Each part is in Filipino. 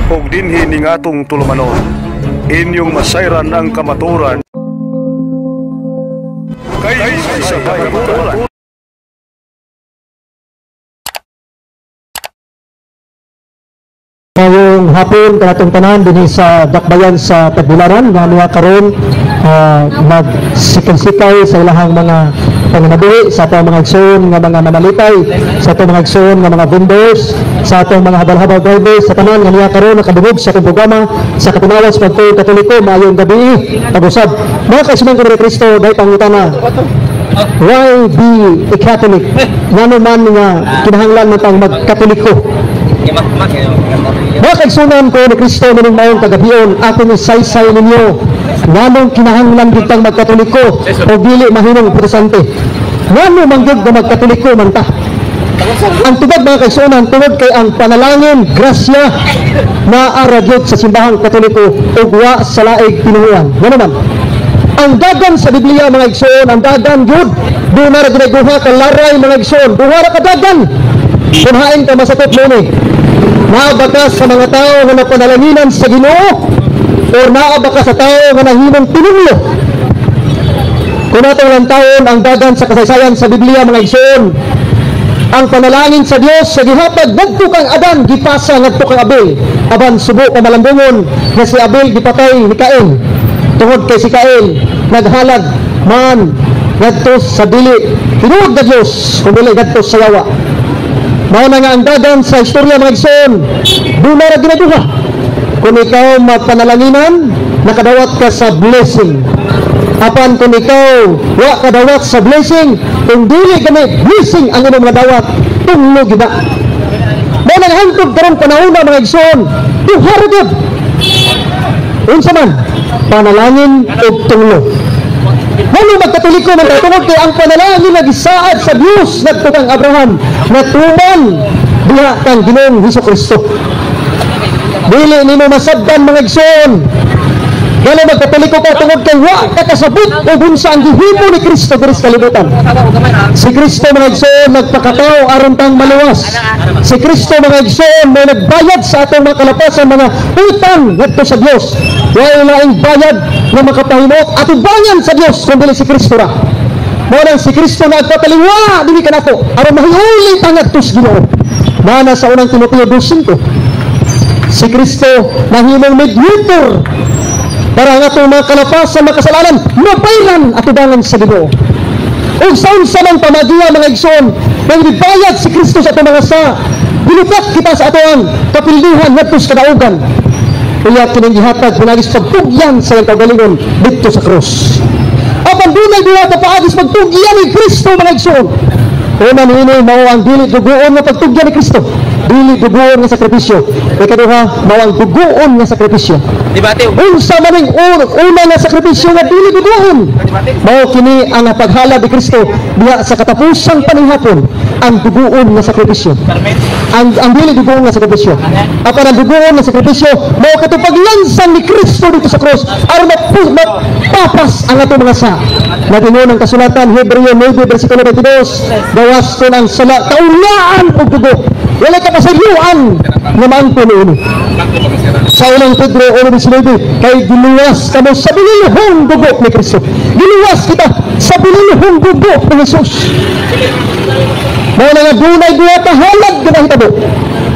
ug dinhi ning atong tulumanon. Inyong masayran ang kamaturan kay sa kamaturan. Ngayong hapon kanatong tanan dinhi sa dakbayan sa Tagbilaran nga niya karon nagsikay-sikay sa ilahang mga panganabuhi sa atong mga igsoon nga mga manalitay, sa atong mga igsoon nga mga vendors, sa atong mga habal-habal drivers sa tanan nga niya karon nakadungog sa atong programa sa katinawan sa pagtuon Katoliko maayong gabi pag-usab. Mga kaisiman ko ni Kristo dahil pangutana, why be a Catholic? Ngano man nga kinahanglan man tang magkatoliko? Mga kaigsunan ko ni Kristo maning maong kagabion, akong isaysay ninyo nganong kinahanglan gyud tang magkatoliko o dili mahimong protestante. Ngano man gyud nga magkatoliko man ta? Ang tubag mga kaigsunan tungod kay ang panalangin grasya naa gyud sa simbahang katoliko ug wa sa laig pinuhuan. Ngano man? Ang dagan sa Biblia mga igsoon, ang dagan gyud duna ra ginaguha ka laray mga igsoon, duha ra ka dagan. Kunhain ka masakop mo ni. Naabaka sa mga tao nga napanalanginan sa Ginoo o naabaka sa tao nga nahimong pinulyo. Kung natong lang taon ang dagan sa kasaysayan sa Biblia mga igsoon, ang panalangin sa Dios sa gihatag ngadto kang Adan gipasa ngadto kang Abel aban subo ka malandungon nga si Abel gipatay ni Cain. Tungod kay si Cain naghalag man ngadto sa dili tinuod na Dios kung dili ngadto sa yawa. Mao na nga ang dagan sa istorya mga igsoon, duna ra ginaduha. Kung ikaw magpanalanginan, nakadawat ka sa blessing. Apan kung ikaw wa kadawat sa blessing, kung dili gani blessing ang imong madawat, tunglo gina. Mao nang hangtod karong panahon mga igsoon, duha ra gyud. Unsa man panalangin ug tunglo. Ano magkatoliko man tungod kay ang panalangin nga gisaad sa Dios ngadto kang Abraham natuman diha kang Ginoong Hesukristo. Dili nimo masabdan mga igsoon. Galo magkatoliko ka tungod kay wa ka kasabot ug unsa ang gihimo ni Kristo diri sa kalibutan. Si Kristo mga igsoon nagpakatao aron tang maluwas. Si Kristo mga igsoon may nagbayad sa atong mga kalapasan mga utang ngadto sa Dios. Wala laing bayad nga makapahimot atubangan sa Dios kung dili si Kristo ra. Mao nang si Kristo nagpataliwa dinhi kanato aron mahiuli ta ngadto sa Ginoo. Mana sa unang Timoteo 2:5. Si Kristo nahimong mediator para nga itong mga kalapasan, mga kasalanan, mabayran atubangan sa Ginoo. Ug sa unsa man pamagiya mga igsoon, nang gibayad si Kristo sa itong mga sa, gilupat kita sa atoang kapilduhan ngadto sa kadaugan. Kaya kining gihatag pinagis pagtugyan sa kagalingon dito sa krus. Apan dunay duha ka paagis pagtugyan ni Kristo mga igsoon. Una niini mao ang dili dugoon nga pagtugyan ni Kristo. Dili dugoon nga sakripisyo. Ikaduha mao ang dugoon nga sakripisyo. Debate. Unsa maning una nga sakripisyo nga dili dugoon. Mao kini ang paghalad ni Kristo diha sa katapusang panihapon ang dugoon nga sakripisyo. Ang dili dugoon nga sakripisyo. Apan ang dugoon nga sakripisyo mao katupaglansan ni Kristo dito sa krus aron mapapas ang atong mga sa. Natingon ang kasulatan Hebreo 9 bersikulo 22, gawas ko ng sala kaulaan og dugo. Wala ka pasayuan nga maangko niini. Sa unang Pedro 1:19, kay giluwas kamo sa binuhong dugo ni Kristo. Giluwas kita sa binuhong dugo ni Jesus. Mao na nga dunay duha ka halad nga hitabo.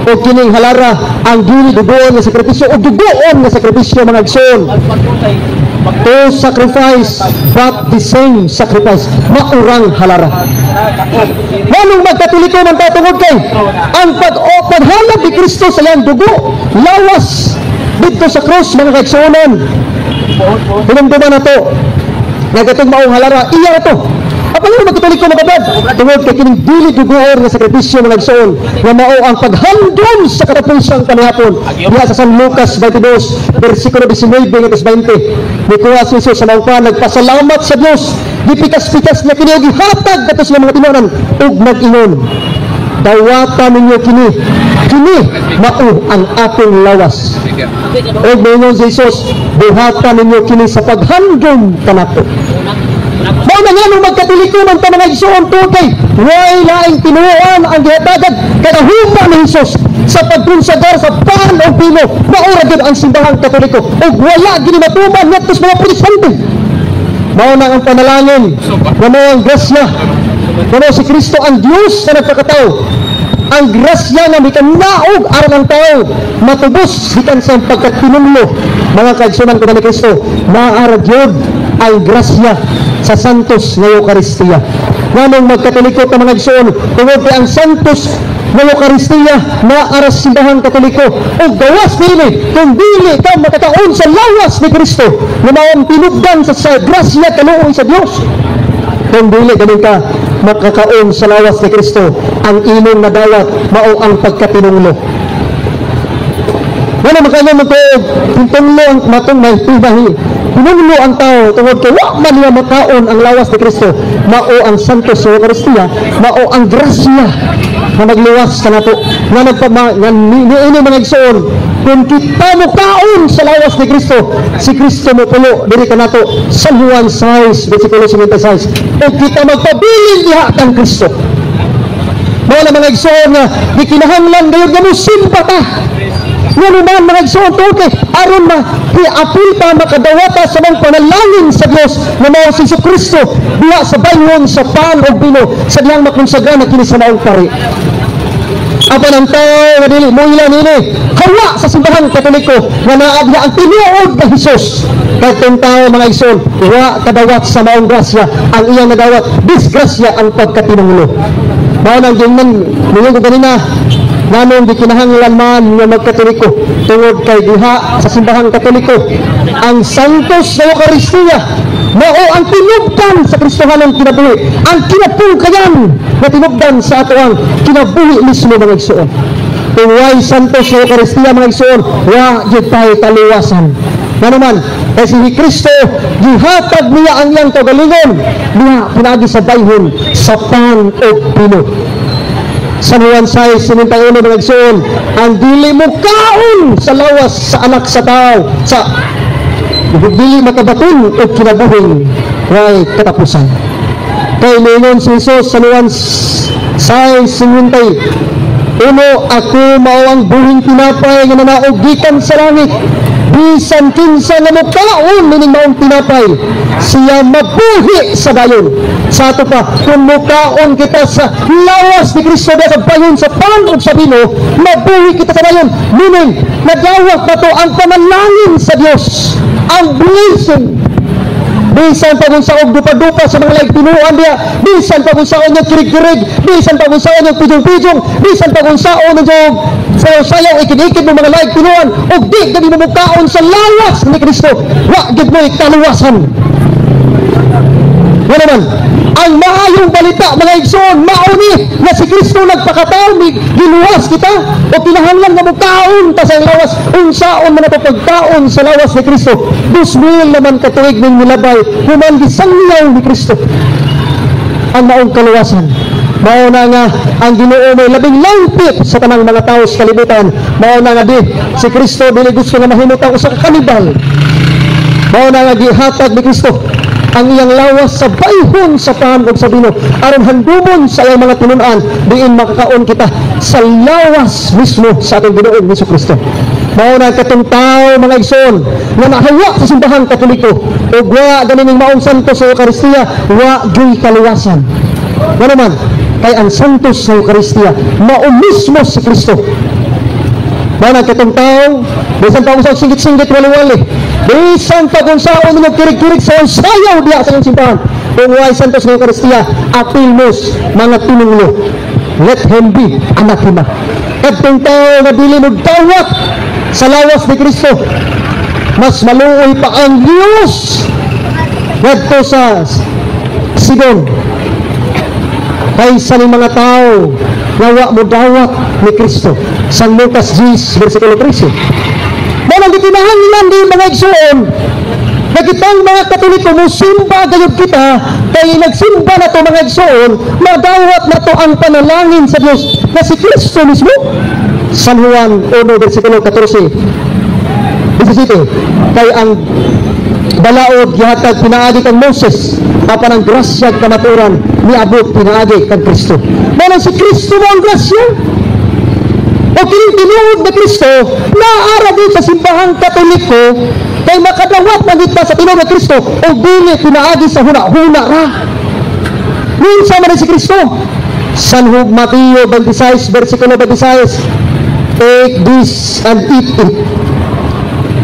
O kining halara ang dili dugoon nga sakripisyo o dugoon nga sakripisyo mga igsoon. To sacrifice but the same sacrifice. Maurang halara. Manong magkatoliko man tatungod kay ang paghalad ni Kristo sa iyang dugo lawas dito sa krus mga kaigsuonan. Hinumduman na to nagatong maong halara iya na to. Apa nga magkatoliko magabad tungod kay kining dili dugoon nga sakripisyo mga igsoon nga mao ang paghandom sa katapusang panihapon diha sa San Lucas 22 bersikulo 19 hanggang 20. Nikuha si Jesus sa mga nagpasalamat sa Dios, gipikas-pikas niya kini og gihatag kato sa mga tinunan ug nag-ingon, dawatan ninyo kini mao ang akong lawas. Ug moingon si Jesus, buhatan ninyo kini sa paghandom kanato. Mao na nga nung magkatoliko man ta mga igsoon tungkay way laing tinuan ang gihatagan kada huma ni Jesus sa pagkonsagar sa pan o ang pino, maura gid ang simbahang Katoliko ug wala gid matuman ngadto sa mga protestante. Mao na ang panalangin nga mao ang grasya nga si Kristo ang Dios sa nagkakatao, ang grasya nga mikanaog aron ang tao matubos gikan sa pagkatinunglo. Mga kaigsunan ko ni Kristo, maaara gyud ang grasya sa santos nga Eucharistia. Nganong magkatoliko ta mga igsoon, tungod kay ang santos nga Eucharistia maaara sa simbahang Katoliko ug gawas niini kung dili ka makakaon sa lawas ni Kristo nga mao ang tinubdan sa grasya kaluoy sa Dios. Kung dili ganin ka makakaon sa lawas ni Kristo, ang imong nadawat mao ang pagkatinunglo. Wala makaingon mo ko tinunglo ang matong may tibahi. Tinunglo ang tao tungod kay wa man niya makaon ang lawas ni Kristo, mao ang santos sa Eucharistia, mao ang grasya na nagluwas sa nato nga niini mga igsoon. Kung kita mo kaon sa lawas ni Kristo, si Kristo mo pulo diri ka nato. San Juan 6 versikulo 56. Kung kita magpabilin diha kang Kristo, mao na mga igsoon nga di kinahanglan gayud nga mo simpa ta. Nga naman mga igsoon tuki aron apil pa makadawata sa mga panalangin sa Dios nga mao si Kristo diha sa bayhon sa pan ug bino sa diyang makonsagra na kini sa maong pari. Apan ang tao nga dili mo ila nini hawa sa simbahang Katoliko nga naa diha ang tinuod nga Hesus. Katong tao mga igsoon wa kadawat sa maong grasya, ang iyang nadawat disgrasya ang pagkatinunglo. Mao nang gingnan ninyo ganina nanong di kinahanglan man nga magkatoliko tungod kay diha sa simbahang Katoliko ang santos sa Eucharistia mao ang tinubdan sa Kristohanong kinabuhi, ang kinapungkayan na tinubdan sa ato ang kinabuhi mismo mga igsoon. Kung way santos sa Eucharistia mga igsoon, wa gyud tayo kaluwasan. Naman kasi si Kristo gihatag niya ang iyang kagalingon niya pinagi sa bayhon sa pan ug pino. San Juan 6:71 mga igsoon, ang dili mo kaon sa lawas sa anak sa tao sa dili makabaton o kinabuhin way katapusan. Kay ningon si Jesus sa Juan 6:71, ako mao ang buhing tinapay nga nanaog gikan sa langit. Bisan kinsa nga mokaon nining maong tinapay, siya mabuhi sa dayon. Sa ato pa, kung mokaon kita sa lawas ni Kristo sa bayon sa pan ug sa bino, mabuhi kita sa dayon. Meaning, nagawat na to ang panalangin sa Dios, ang blessing. Bisan pa kung saan dupa-dupa sa mga tinuan niya, bisan pa kung saan yung kirig-kirig, bisan pa kung saan yung pijong-pijong, bisan pa kung saan yung sayaw-sayaw, ikid-ikid ng mga tinuan, o di gabi mamukhaon sa lawas ni Kristo, wa gid mo ikaluwasan. Yan naman, ang maayong balita mga igsoon, mauni na si Kristo nagpakatao, giluwas kita, o kinahanglan nga mukhaon ta sa lawas, unsaon man ato pagkaon sa lawas ni Kristo. 2,000 naman katuig ning nilabay, human gisangyaw ni Kristo ang maong kaluwasan. Mao na nga ang Ginoo may labing langpit sa tanang mga tao sa kalibutan. Mao na nga di si Kristo dili gusto nga mahimutang usa ka kanibal. Mao na nga gihatag ni Kristo ang iyang lawas sa bayhon sa pan ug sa bino aron handumon sa iyang mga tinun-an diin makakaon kita sa lawas mismo sa atong Ginoo Jesucristo. Mao na katong tao mga igsoon nga nahawa sa simbahang Katoliko ug wa ganing maong santos sa Eucharistia, wa gyud kaluwasan. Nga naman kay ang santos sa Eucharistia mao mismo si Kristo. Mao na katong tao bisan pa usag singgit-singgit wali-wali, bisan pa kung saan mo kirig-kirig sa sayaw diya sa iyong simbahan, kung way santos ng Eucharistia, apil mos mga tinunglo, let him be anathema. Katong tao nga dili magtawat sa lawas ni Kristo, mas maluoy pa ang Diyos ngadto sa Sidon kaysa ni mga tao nga wa mo dawat ni Kristo. San Lucas 10 versikulo 13. Manang gitinahanglan din mga igsoon na kitang mga Katoliko musimba gayud kita kay nagsimba na to mga igsoon, madawat na to ang panalangin sa Dios na si Kristo mismo. San Juan 1 versikulo 14 17, kay ang balaod gihatag pinaagi kang Moses, apan ang grasya kamaturan niabot pinaagi kang Kristo. Manang si Kristo mo ang grasya. O kining tinuod na Kristo naara din sa simbahang Katoliko kay makadawat man kita sa tinuod na Kristo o dili pinaagi sa huna-huna ra. Minsa man si Kristo San Mateo 26 versikulo 26, take this and eat it.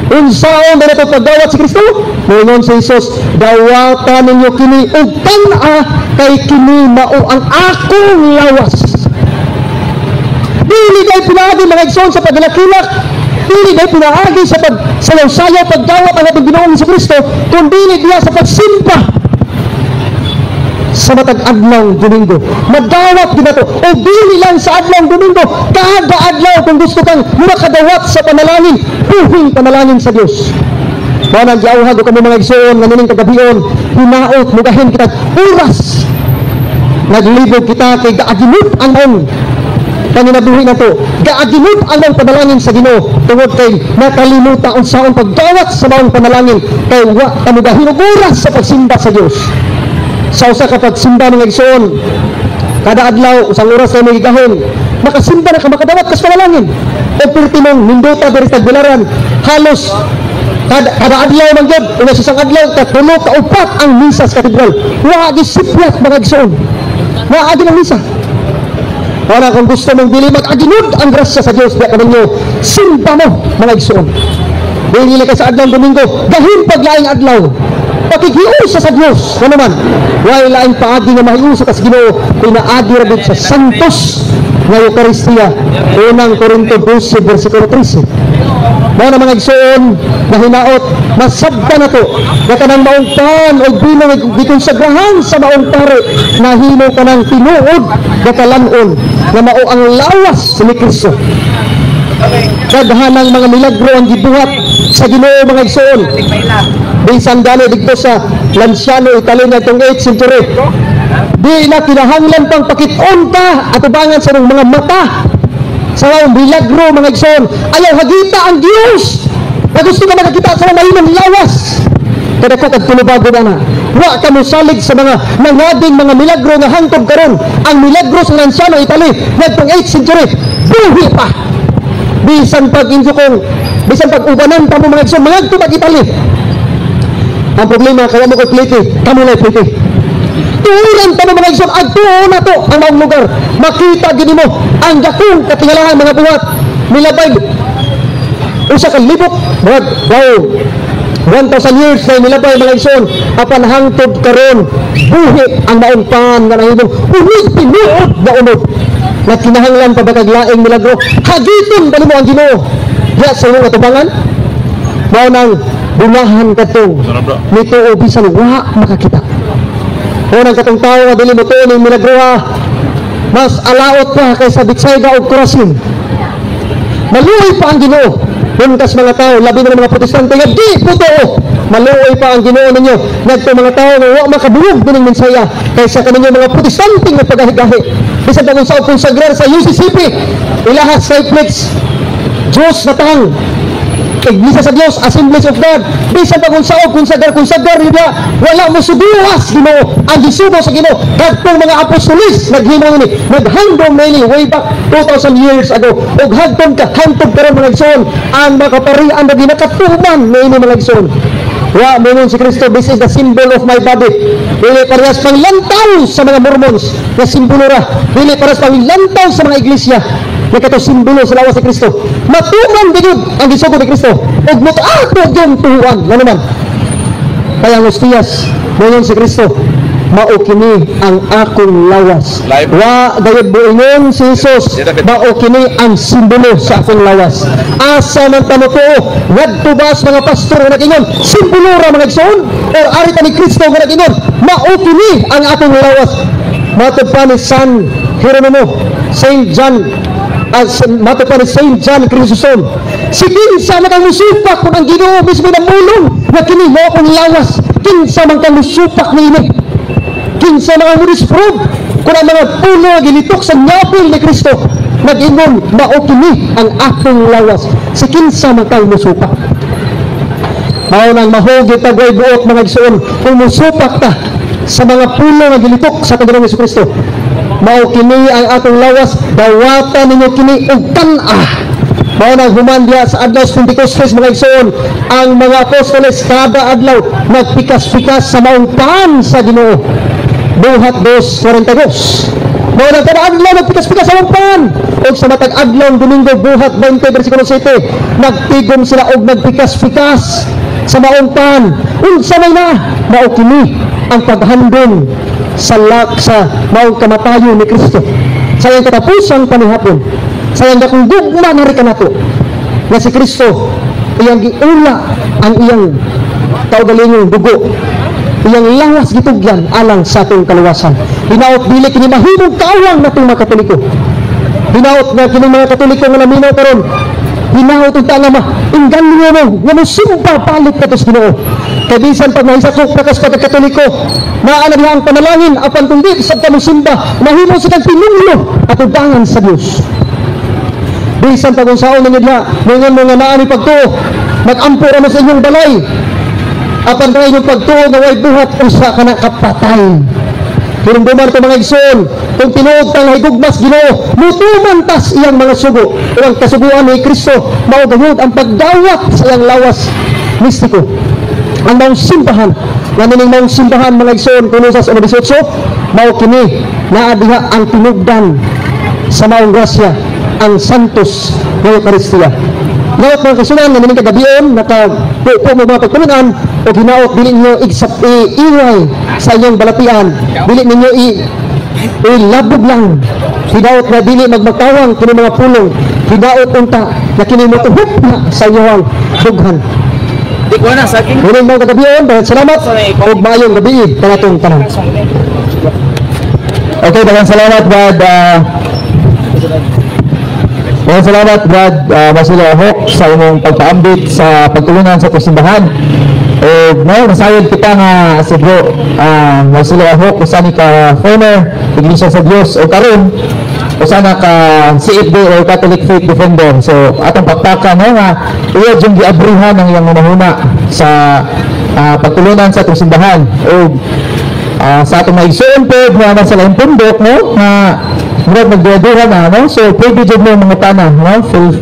Unsaon na ito pagdawat si Kristo? Ngayon si Jesus, dawatan ninyo kini ug tan-a kay kini mao ang akong lawas. Dili kay pinaagi mga igsoon sa pagdalakilak, dili kay pinaagi sa pagsayaw-sayaw pagdawat ang atong Ginoong Jesucristo, kundi diya sa pagsimba sa matag adlaw Domingo. Madawat din nato o dili lang sa adlaw Domingo, kada adlaw kung gusto kang makadawat sa panalangin, buhing panalangin sa Dios. Mao nang giawhag ko kamo mga igsoon nga nining kagabion, hinaot mugahin kita oras. Naglibog kita kay gaaginut ang maong panginabuhi nato. Gaaginut ang maong panalangin sa Ginoo tungod kay nakalimutan unsaon pagdawat sa maong panalangin kay wa ta mugahin og oras sa pagsimba sa Dios. Sa usa ka pagsimba ng igsoon, kada adlaw usang oras sa mga gigahon, makasimba na ka makadawat kas panalangin. O perti mong minduta diri tagbilaran, halos kada adlaw man gyud, una sa isang adlaw katulo ka upat ang misa sa katedral. Wa gi sipyat mga igsoon. Wa agi ng misa. Wala kung gusto mong dili mag-aginud ang grasya sa Dios, diya kaninyo simba mo mga igsoon. Dili ka sa adlaw Domingo, gahin paglaing adlaw. Pakikiusa sa Dios, ano man, wala laing paagi nga mahiusa sa Ginoo, pinaagi ra gid sa santos nga Eucharistia. Unang Korinto 12 versikulo 13. Mao na mga igsoon na hinaot, masabta na to nga kanang maong pan o bino gikonsagrahan sa maong pare, nahimo ka ng tinuod nga kalanon nga mao ang lawas ni Kristo. Kadhanang mga milagro ang gibuhat sa Ginoo mga igsoon. Bisan gani dito sa Lanciano, Italy nga itong 8th century. Di na kinahanglan pang pakit-on ka at ubangan sa mga mata sa mga milagro mga igsoon. Ayaw hagita ang Diyos na gusto ka makakita sa mga mahimang lawas. Kada ko kagtulubago na na. Wa ka mo salig sa mga nangading mga milagro nga hangtod karon. Ang milagro sa Lanciano, Italy nga itong 8th century, buhi pa. Bisan pag-injo kong, bisan pag-ubanan pa mo mga igsoon, mga tubag Italy. Ang problema, kaya mo ko'y pliti, kamo na'y pliti. Tuulan pa mo mga igsoon, agtuon na to ang maong lugar. Makita gini mo, ang dakong katingalahan mga buhat, milabay, usa ka libok, mga, wow, 1,000 years na milabay mga igsoon, apan hangtod karon, buhi ang maong pan nga nahimong, unig pinuod na unod. Na kinahanglan pa bakaglaing milagro, hagiton dali mo ang Ginoo. Ya sa imong katubangan, mao nang bumahan katong nito o bisan wa makakita. O nang katong tao nga dili mo tuon ning milagro, mas alaot pa kaysa Betsaida o Corazin. Maluoy pa ang Ginoo. Buntas mga tao, labi na mga protestante nga di puto. Maluoy pa ang Ginoo ninyo. Nagto mga tao nga wa makabuhog dining mensaya kaysa kaninyo mga protestante nga pagahigahi. Bisan pa kung sa konsagrar sa UCCP, ilahas sa Flex, Diyos na tang, Iglesia sa Dios, Assemblies of God. Bisan pa kung sa konsagrar nila, wala mo subuwas Ginoo, ang gisubo sa Ginoo. Kadtong mga apostolis naghimo ni, naghandom ni way back 2,000 years ago. Ug hagtong hantog karon mga igsoon, ang makaparian na ginakatuman ni mga igsoon. Wa monon si Kristo, this is the symbol of my body. Dili parehas pang lantaw sa mga Mormons na simbolo ra. Dili parehas pang lantaw sa mga iglesia na kato simbolo sa lawas si Kristo. Matuman digud ang gisugo ni Kristo. Ug motato yung tuhuan. Ano man? Kaya ang hostiyas, monon si Kristo, mao kini ang akong lawas. Wa gayud buingon si Jesus, mao kini ang simbolo sa akong lawas. Asa man tanutuo, ngadto ba sa mga pastor nga nagingon, simbolo ra mga igsoon, or arita ni Kristo nga nagingon, mao kini ang akong lawas. Matod pa ni San Jeronimo, Saint John, matod pa ni Saint John Chrysostom, si kinsa man kang musupak kung ang Ginoo mismo namulong nga kini mao akong lawas, kinsa man kang musupak niini. Kinsa mga munisprob kung ang mga puno gilitok sa ngapil ni Kristo nag-ingon, mao kini ang akong lawas. Si kinsa man kang musupak. Mao nang mahugi tagway buot mga igsoon kung musupak ta sa mga puno nga gilitok sa Panginoong Kristo. mao kini ang atong lawas, dawatan ninyo kini og tan-ah. Mao nang human diha sa adlaw sa Pentecostes mga igsoon, ang mga apostoles kada adlaw nagpikas-pikas sa maong pan sa Ginoo. Buhat 2:42. Mao nang kada adlaw nagpikas-pikas sa maong pan. Og sa matag adlaw Domingo buhat 20 bersikulo 7, nagtigom sila og nagpikas-pikas sa maong pan. Unsa may na mao kini ang paghandom sa maong kamatayon ni Kristo. Sa iyang katapusang panihapon, sa iyang dakong gugma na rin nato na si Kristo, iyang giula ang iyang kaugalingong dugo, iyang lawas gitugyan alang sa atong kaluwasan. Hinaot dili kini mahimong kaawang natong mga Katoliko. Hinaot na kini mga Katoliko nga naminaw karon, hinaot ug nga inggan niyo nga mosimba palit katos Ginoo. Kay bisan pag mahisakop na kas pagkatoliko, naa na diha ang panalangin apan kundi sa musimba, mahimo sa kang pinunglo at udangan sa Dios. Bisan pag unsaon ninyo diha, mga mga naa ni pagtuo, mag-ampo ra mo sa inyong balay. Apan kay inyong pagtuo nga way buhat usa kana kapatay. Kinumduman ko mga igsoon, kung tinuod tang higugmas Ginoo, mutuman tas iyang mga sugo. Ang kasuguan ni Kristo, mao gayud ang pagdawat sa iyang lawas mistiko. Ang maong simbahan, nga nining maong simbahan mga igsoon, kuno sa 18, mao kini naa diha ang tinugdan sa maong grasya, ang Santos nga Eucharistia. Ngayon mga kasunan, nga nining kagabion, nakapupo mo mga pagtulunan, o hinaot, dili ninyo iiway sa inyong balatian, dili ninyo ilabog lang, hinaot na dili magmagtawang kini mga pulong, hinaot unta na kini motuhok na sa inyong dughan. Di ko na sa akin. Muling mga kagabion, salamat o mayong gabi kanatong tanan. Okay, dagang salamat Brad. Dagang salamat Brad Marcelo Ahok sa imong pagpaambit sa pagtulungan sa simbahan. Masayod kita nga si Bro Marcelo Ahok, usani ka former Iglesia sa Dios o karon usana ka CFD or Catholic Faith Defender. So atong pakpakan nga iya yung giabrihan ng iyang manahuna sa pagtulunan sa atong simbahan o sa atong mga igsoon po nga sa laing pundok nga murag magduha na so pwede jud mo mga tanah full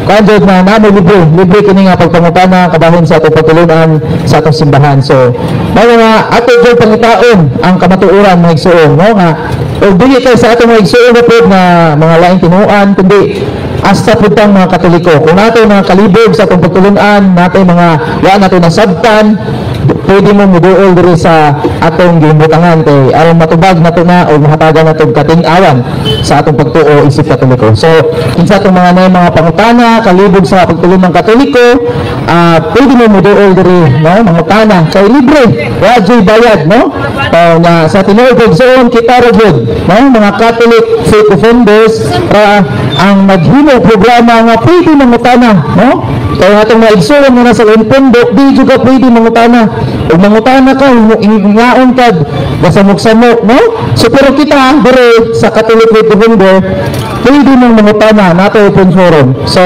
kanjod na namo libre kini nga pagpangutana kabahin sa atong pagtulunan sa atong simbahan. So mao nga ato jud pangitaon ang kamatuoran mga igsoon nga o dili kay sa atong mga igsoon na mga laing tinuan kundi hasta pud tang mga Katoliko. Kung nato mga kalibog sa atong pagtulunan, nato mga wa nato nasabtan, pwede mo muduol diri sa atong gibutangan kay aron matubag nato na o mahatagan nato kating-awan sa atong pagtuo isip Katoliko. So kinsa atong mga pangutana kalibog sa pagtulong ng Katoliko, pwede mo muduol diri mangutana kay libre, wa jud bayad na sa tinuod igsoon kita ra jud mga Catholic faith offenders ang maghimo programa nga pwede mangutana kaya atong mga igsoon nga nasa pundok di juga pwede mangutana ug mangutana ka ingaon ka gasamok-samok so pero kita dire sa Catholic faith defender pwede mong mangutana nato open forum. So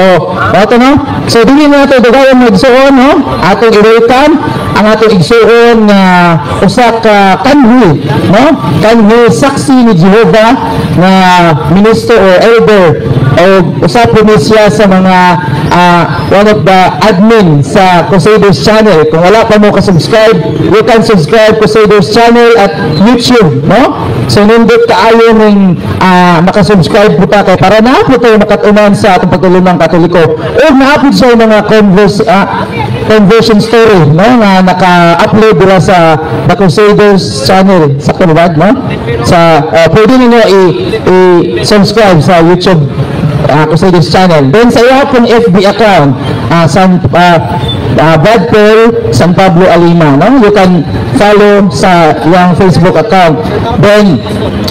ato so dili nato dagayon mga igsoon atong i-welcome ang atong igsoon nga usa ka kanhi kanhi saksi ni Jehovah nga minister or elder o usa po siya sa mga one of the admin sa Crusaders channel. Kung wala pa mo ka-subscribe, you can subscribe Crusaders channel at YouTube so nindot kaayo ning makasubscribe po ta kay para na po tayo makatunan sa atong pagtulungan Katoliko o naapod sa mga conversion story nga naka-upload dira sa The Crusaders channel sa Kunwag sa pwede ninyo i-subscribe sa YouTube Crusaders channel. Then sa iyo pong FB account Brad Paul San Pablo Alima you can follow sa yung Facebook account. Then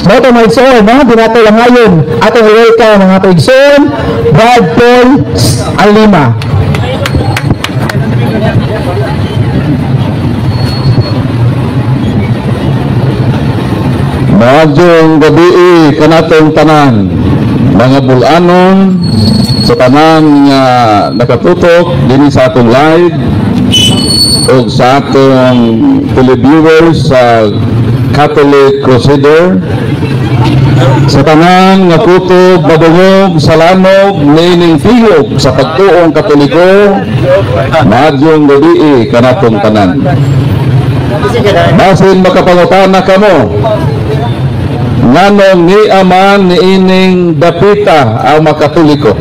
moto mga igsoon di nato lang ngayon atong i-welcome mga atong igsoon Brad Paul Alima. Maadjong gabi kanatong tanan mga bulanon sa tanan nga nakatutok din sa atong live o sa atong televiewers sa Catholic Crusader, sa tanan nga kutob madungog sa lanog niining tihog sa pagtuong Katoliko, maadyong gabi kanatong tanan. Basin makapangutana kamo, nganong ni aman niining dapita ang makatoliko?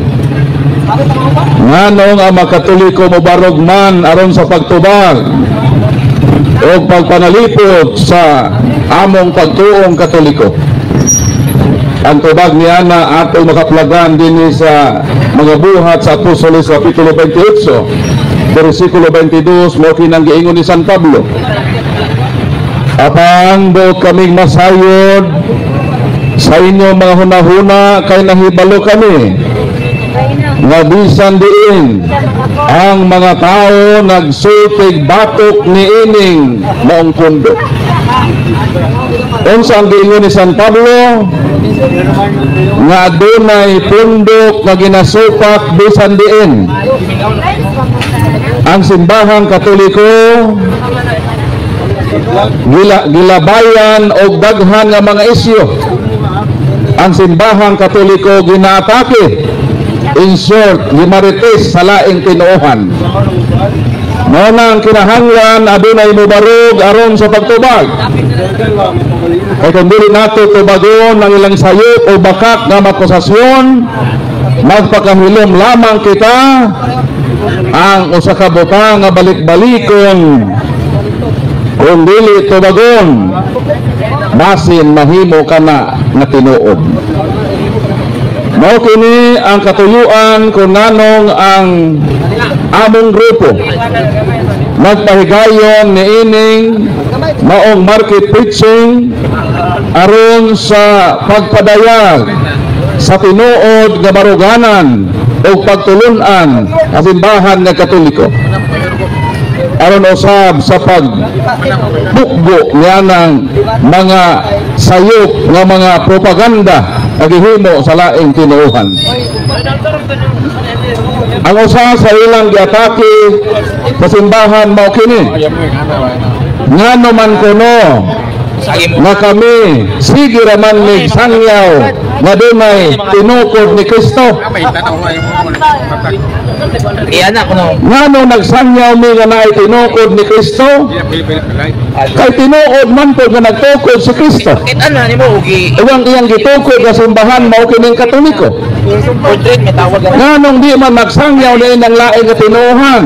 Nganong ang makatoliko mobarog man aron sa pagtubag o pagpanalipod sa among pagtuong Katoliko? Ang tubag niya na ato makaplagan din sa mga buhat sa Apostoles Kapitulo 28, versikulo 22, mo kinang giingon ni San Pablo. Apang buot kaming masayod sa inyo mga hunahuna, kay nahibalo kami nga bisan diin ang mga tao nagsultig batok ni ining maong pundo. Unsa ang giingon ni San Pablo? Nga adunay pundok nga ginasupak bisan diin. Ang simbahang Katoliko gilabayan og daghan nga mga isyu. Ang simbahang Katoliko ginaatake. In short, gimarites sa laing tinuohan. Mao na ang kinahanglan adunay mobarog aron sa pagtubag. Ay kung dili nato tubagon ang ilang sayop o bakak nga makusasyon, magpakahilom lamang kita ang usa ka butang nga balik-balikon. Kung dili tubagon, basin mahimo ka na nga tinuod. Mao kini ang katuyuan kung nanong ang among grupo nagpahigayon ni ining maong market preaching aron sa pagpadayag sa tinuod nga baruganan o pagtulunan sa simbahan nga Katoliko, aron usab sa pagbukgo niya ng mga sayop nga mga propaganda naghihimo sa laing tinuohan. Ang usa sa ilang giatake sa simbahan mao kini, ngano man kuno nga kami sige raman mig sangyaw nga dunay tinukod ni Kristo. Ngano nagsangyaw mi nga naay tinukod ni Kristo? Kay tinuod man po nga nagtukod si Kristo. Iwang iyang gitukod nga simbahan mao kining Katoliko. Nganong di man magsangyaw na inang laing nga tinuohan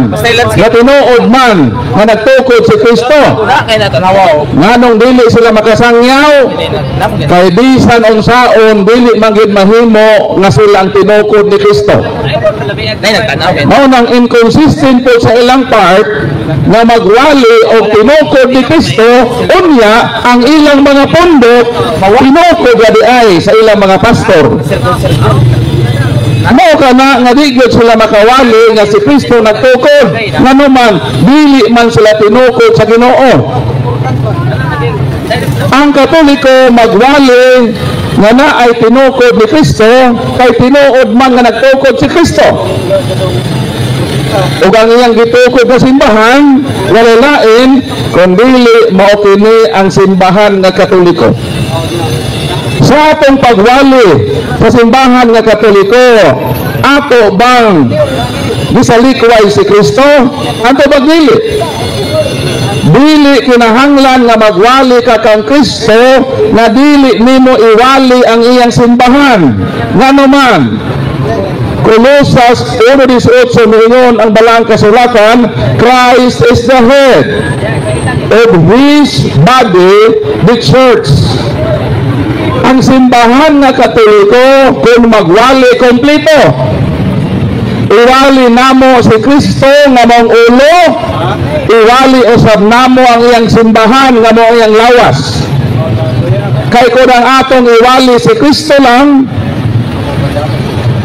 nga tinuod man nga nagtukod si Kristo? Nganong dili sila makasangyaw? Kay bisan unsaon dili man gid mahimo nga sila ang tinukod ni Kristo. Mao nang inconsistent po sa ilang part nga magwali o tinukod ni Kristo, unya ang ilang mga pundok tinukod gadi ay sa ilang mga pastor. Mao kana nga di gyud sila makawali nga si Kristo nagtukod, ngano man dili man sila tinukod sa Ginoo. Ang Katoliko magwali nga naay tinukod ni Kristo kay tinuod man nga nagtukod si Kristo. Ug ang iyang gitukod nga simbahan wala lain kundi mao kini ang simbahan nga Katoliko. Sa atong pagwali sa simbahan nga Katoliko, ato bang gisalikway si Kristo? Ato bang dili? Dili kinahanglan nga magwali ka kang Kristo nga dili nimo iwali ang iyang simbahan. Ngano man, Colossus 1:18 miingon ang balang kasulatan, Christ is the head of His body, the church. Ang simbahan nga Katoliko kung magwali kompleto, iwali namo si Kristo nga mong ulo, iwali usab namo ang iyang simbahan nga mong iyang lawas. Kay kung ang atong iwali si Kristo lang,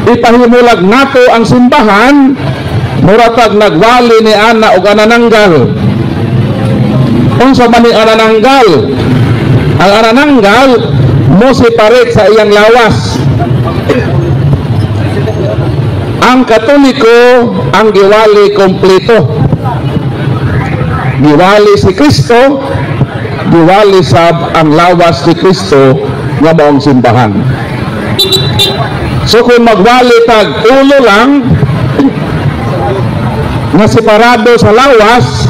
ipahimulag nato ang simbahan, muratag nagwali ni ana og anananggal. Unsa man ni anananggal? Ang anananggal mo separate sa iyang lawas. Ang Katoliko ang giwali kompleto. Giwali si Kristo, giwali sab ang lawas ni Kristo nga maong simbahan. So kung magwali tag ulo lang nga separado sa lawas,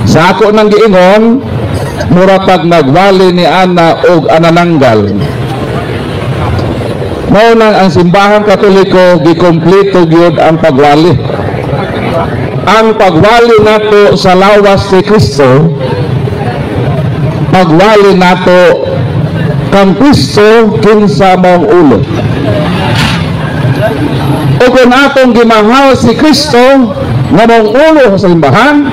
sa ako nang giingon, mura pag nagwali ni Ana og anananggal. Mao nang ang simbahan Katoliko gikompleto gyud ang pagwali. Ang pagwali nato sa lawas ni Kristo, pagwali nato kang Kristo kinsa maong ulo. O kung atong gimahal si Kristo nga maong ulo sa simbahan,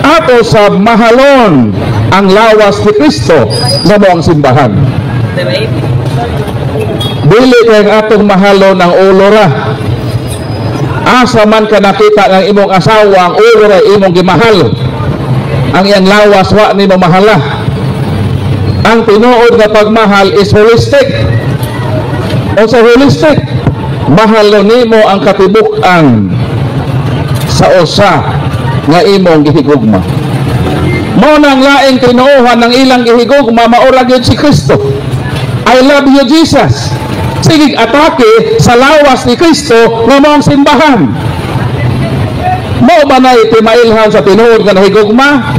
ato sa mahalon ang lawas ni Kristo nga maong simbahan. Dili kay atong mahalon ang ulo ra. Asa man ka nakita ng imong asawa ang ulo ra imong gimahal, ang iyang lawas wa nimo mahala. Ang tinuod nga pagmahal is holistic. O sa holistic, mahalo nimo ang katibuk-an sa usa nga imong gihigugma. Mao nang laing tinuohan ng ilang gihigugma, maura gyud si Kristo. I love you, Jesus. Sige atake sa lawas ni Kristo nga maong simbahan. Mao ba na itimailhan sa tinuod nga nahigugma?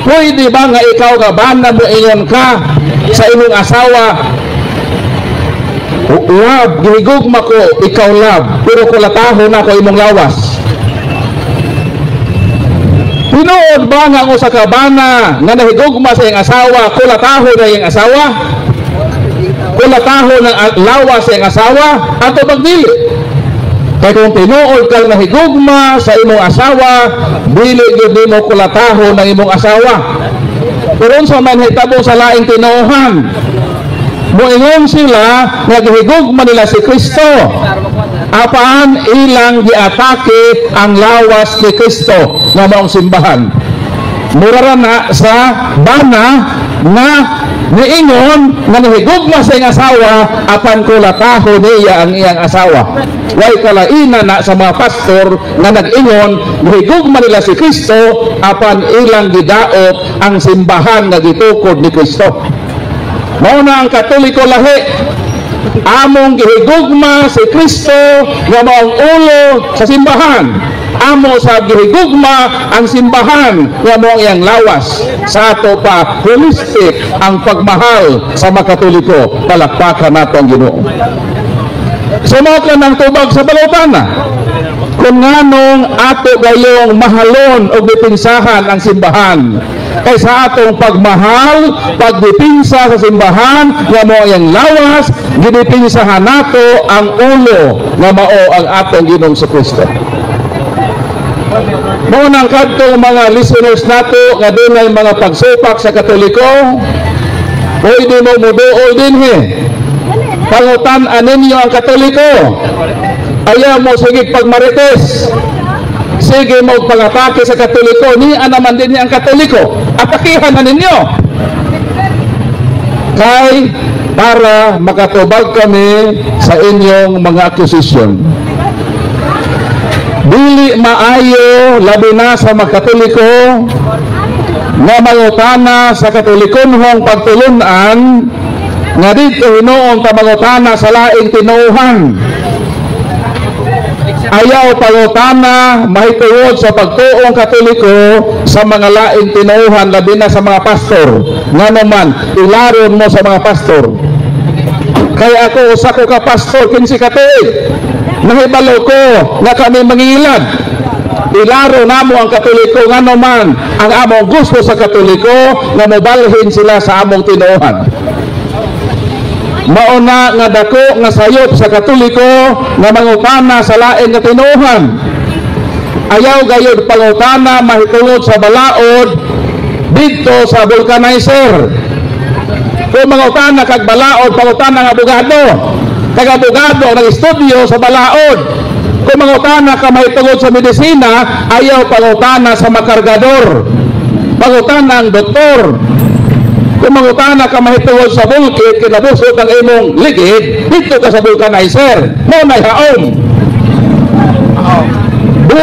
Pwede ba nga ikaw nga bana mo ingon ka sa imong asawa, love, gihigugma ko, ikaw love, pero kulataho na ko imong lawas? Tinuod ba nga usa ka bana nga nahigugma sa iyang asawa, kulataho na iyang asawa? Kulataho ng lawas sa iyang asawa? Ato pagdili? Kaya kung tinuod kang nahigugma sa imong asawa, dili gyud nimo kulataho ng imong asawa. Pero sa man hitabo sa laing tinuohan, moingon sila nga gihigugma nila si Kristo, apan ilang giatake ang lawas ni Kristo nga maong simbahan. Mura na sa bana na niingon nga nahigugma sa iyang asawa, apan kulataho niya ang iyang asawa. Way kalaina na sa mga pastor nga nag-ingon nahigugma nila si Kristo, apan ilang gidaot ang simbahan nga gitukod ni Kristo. Mao na ang Katoliko lahi, among gihigugma si Kristo nga maong ulo sa simbahan. Amo sa gihigugma ang simbahan nga mo iyang lawas. Sa ato pa holistic ang pagmahal sa mga Katoliko. Palakpakan nato ang Ginoo. Sumot lang ng tubag sa balotana kung nganong ato gayong mahalon o dipinsahan ang simbahan. Kay sa atong pagmahal, pagdipinsa sa simbahan nga mo iyang lawas, gidipinsahan nato ang ulo nga mao ang atong Ginoong Kristo. Mao nang kadtong mga listeners nato nga dunay mga pagsupak sa Katoliko, pwede mo muduol dinhi. Pangutan-an ninyo ang Katoliko. Ayaw mo sige pagmarites. Sige mo pangatake sa Katoliko, niya naman din ang Katoliko. Atakihan na ninyo. Kay para makatubag kami sa inyong mga accusation. Dili maayo labi na sa mga Katoliko nga mangutana sa Katolikonhong pagtulunan nga dito hinuong tamangutana sa laing tinuuhan. Ayaw pangutana mahituod sa pagtuong Katoliko sa mga laing tinuuhan labi na sa mga pastor. Nga naman ilaron mo sa mga pastor. Kaya ako usa ko ka pastor 15 ka tuig. Nahibalo ko nga kami mangilad. Ilaro namo ang Katoliko nga naman ang among gusto sa Katoliko nga mobalhin sila sa among tinuohan. Mauna nga dako nga sayop sa Katoliko nga mangutana sa lain nga tinuohan. Ayaw gayud pangutana mahitungod sa balaod dito sa vulcanizer. Kung mangutana kag balaod pangutana nga abogado. Kag-abogado ng estudyo sa balaod. Kung mangutana ka mahitungod sa medisina, ayaw pangutana sa makargador. Pangutana ang doktor. Kung mangutana ka mahitungod sa bulkit, kinabusot ang imong ligid, dito ka sa vulcanizer. Mo may haom.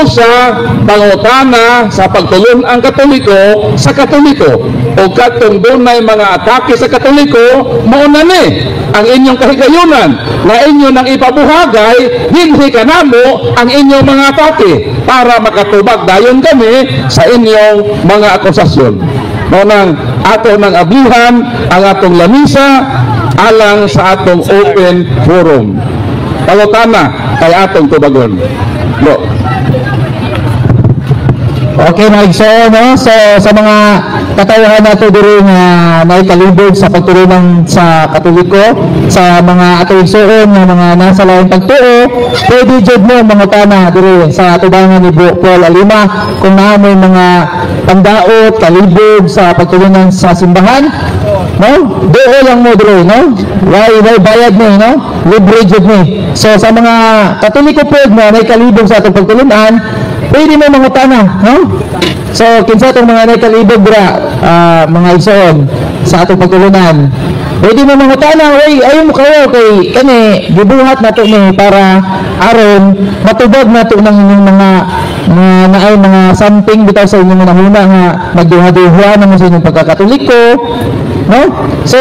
sa pangutana sa pagtulon ang Katoliko sa Katoliko o katong dunay mga atake sa Katoliko mauna ni ang inyong kahigayunan na inyo nang ipabuhagay hindi kanamo ang inyong mga atake para makatubag dayon kami sa inyong mga akusasyon. Maunang ato nang ablihan ang atong lamisa alang sa atong open forum. Pangutana kay atong tubagon. Bro. Okay, mga igsoon, no? So, sa mga katawahan nato diri nga naikalibog sa pagtulungan sa Katoliko, sa mga ato igsoon nga mga nasa laing pagtuo, pwede jud mo mga tana diri sa tubangan ni Bro Paul Alima kung naamay mga pandaot, kalibog sa pagtulungan sa simbahan, no? Doo lang mo diri, no? Why bayad mo, no? Libre jud ni. So, sa mga Katoliko pwede na naikalibog sa atong pagtulungan, pwede mo mga tana, no? So, kinsa itong mga naikalibog dira, mga igsoon sa atong pagtulunan. Pwede mo mga tana, ayaw mo kayo kay kani gibuhat nato ni para aron matubag nato ng inyong mga naay mga something bitaw sa inyong nahuna nga magduha-duha naman sa inyong pagkakatoliko, no? So,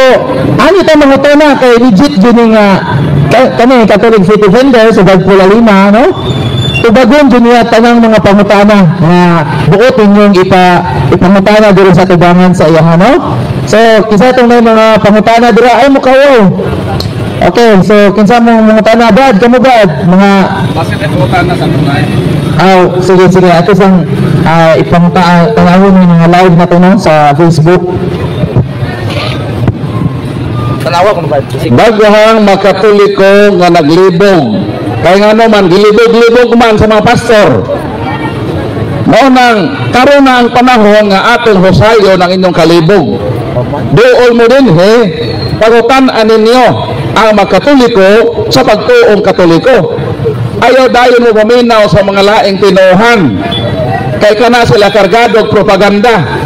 ano ito mga tana kay legit yun nga kani Catholic Faith Defenders sa Bro Paul Alima, no? Tubagon din niya tanang mga pangutana nga buot ninyong ipangutana diri sa tubangan sa iyahan, no? So, kinsa itong mga pangutana dira ay mo kayo. Okay, so kinsa mo pangutana bad, kamo bad? Mga Basta na pangutana sa tunay. sige, ato sang tanawon ng mga live na to, no, sa Facebook. Tanawa ko na ba? Daghang makatoliko nga naglibog. Kaya nga naman, gilibog-libog man sa mga pastor. Maunang, karon na ang panahon nga atong husayo ng inyong kalibog. Dool mo din, pagutan-an ninyo ang magkatoliko sa pagtuong Katoliko. Ayaw dayon mo paminaw sa mga laing tinuhan. Kaya ka na sila kargado propaganda.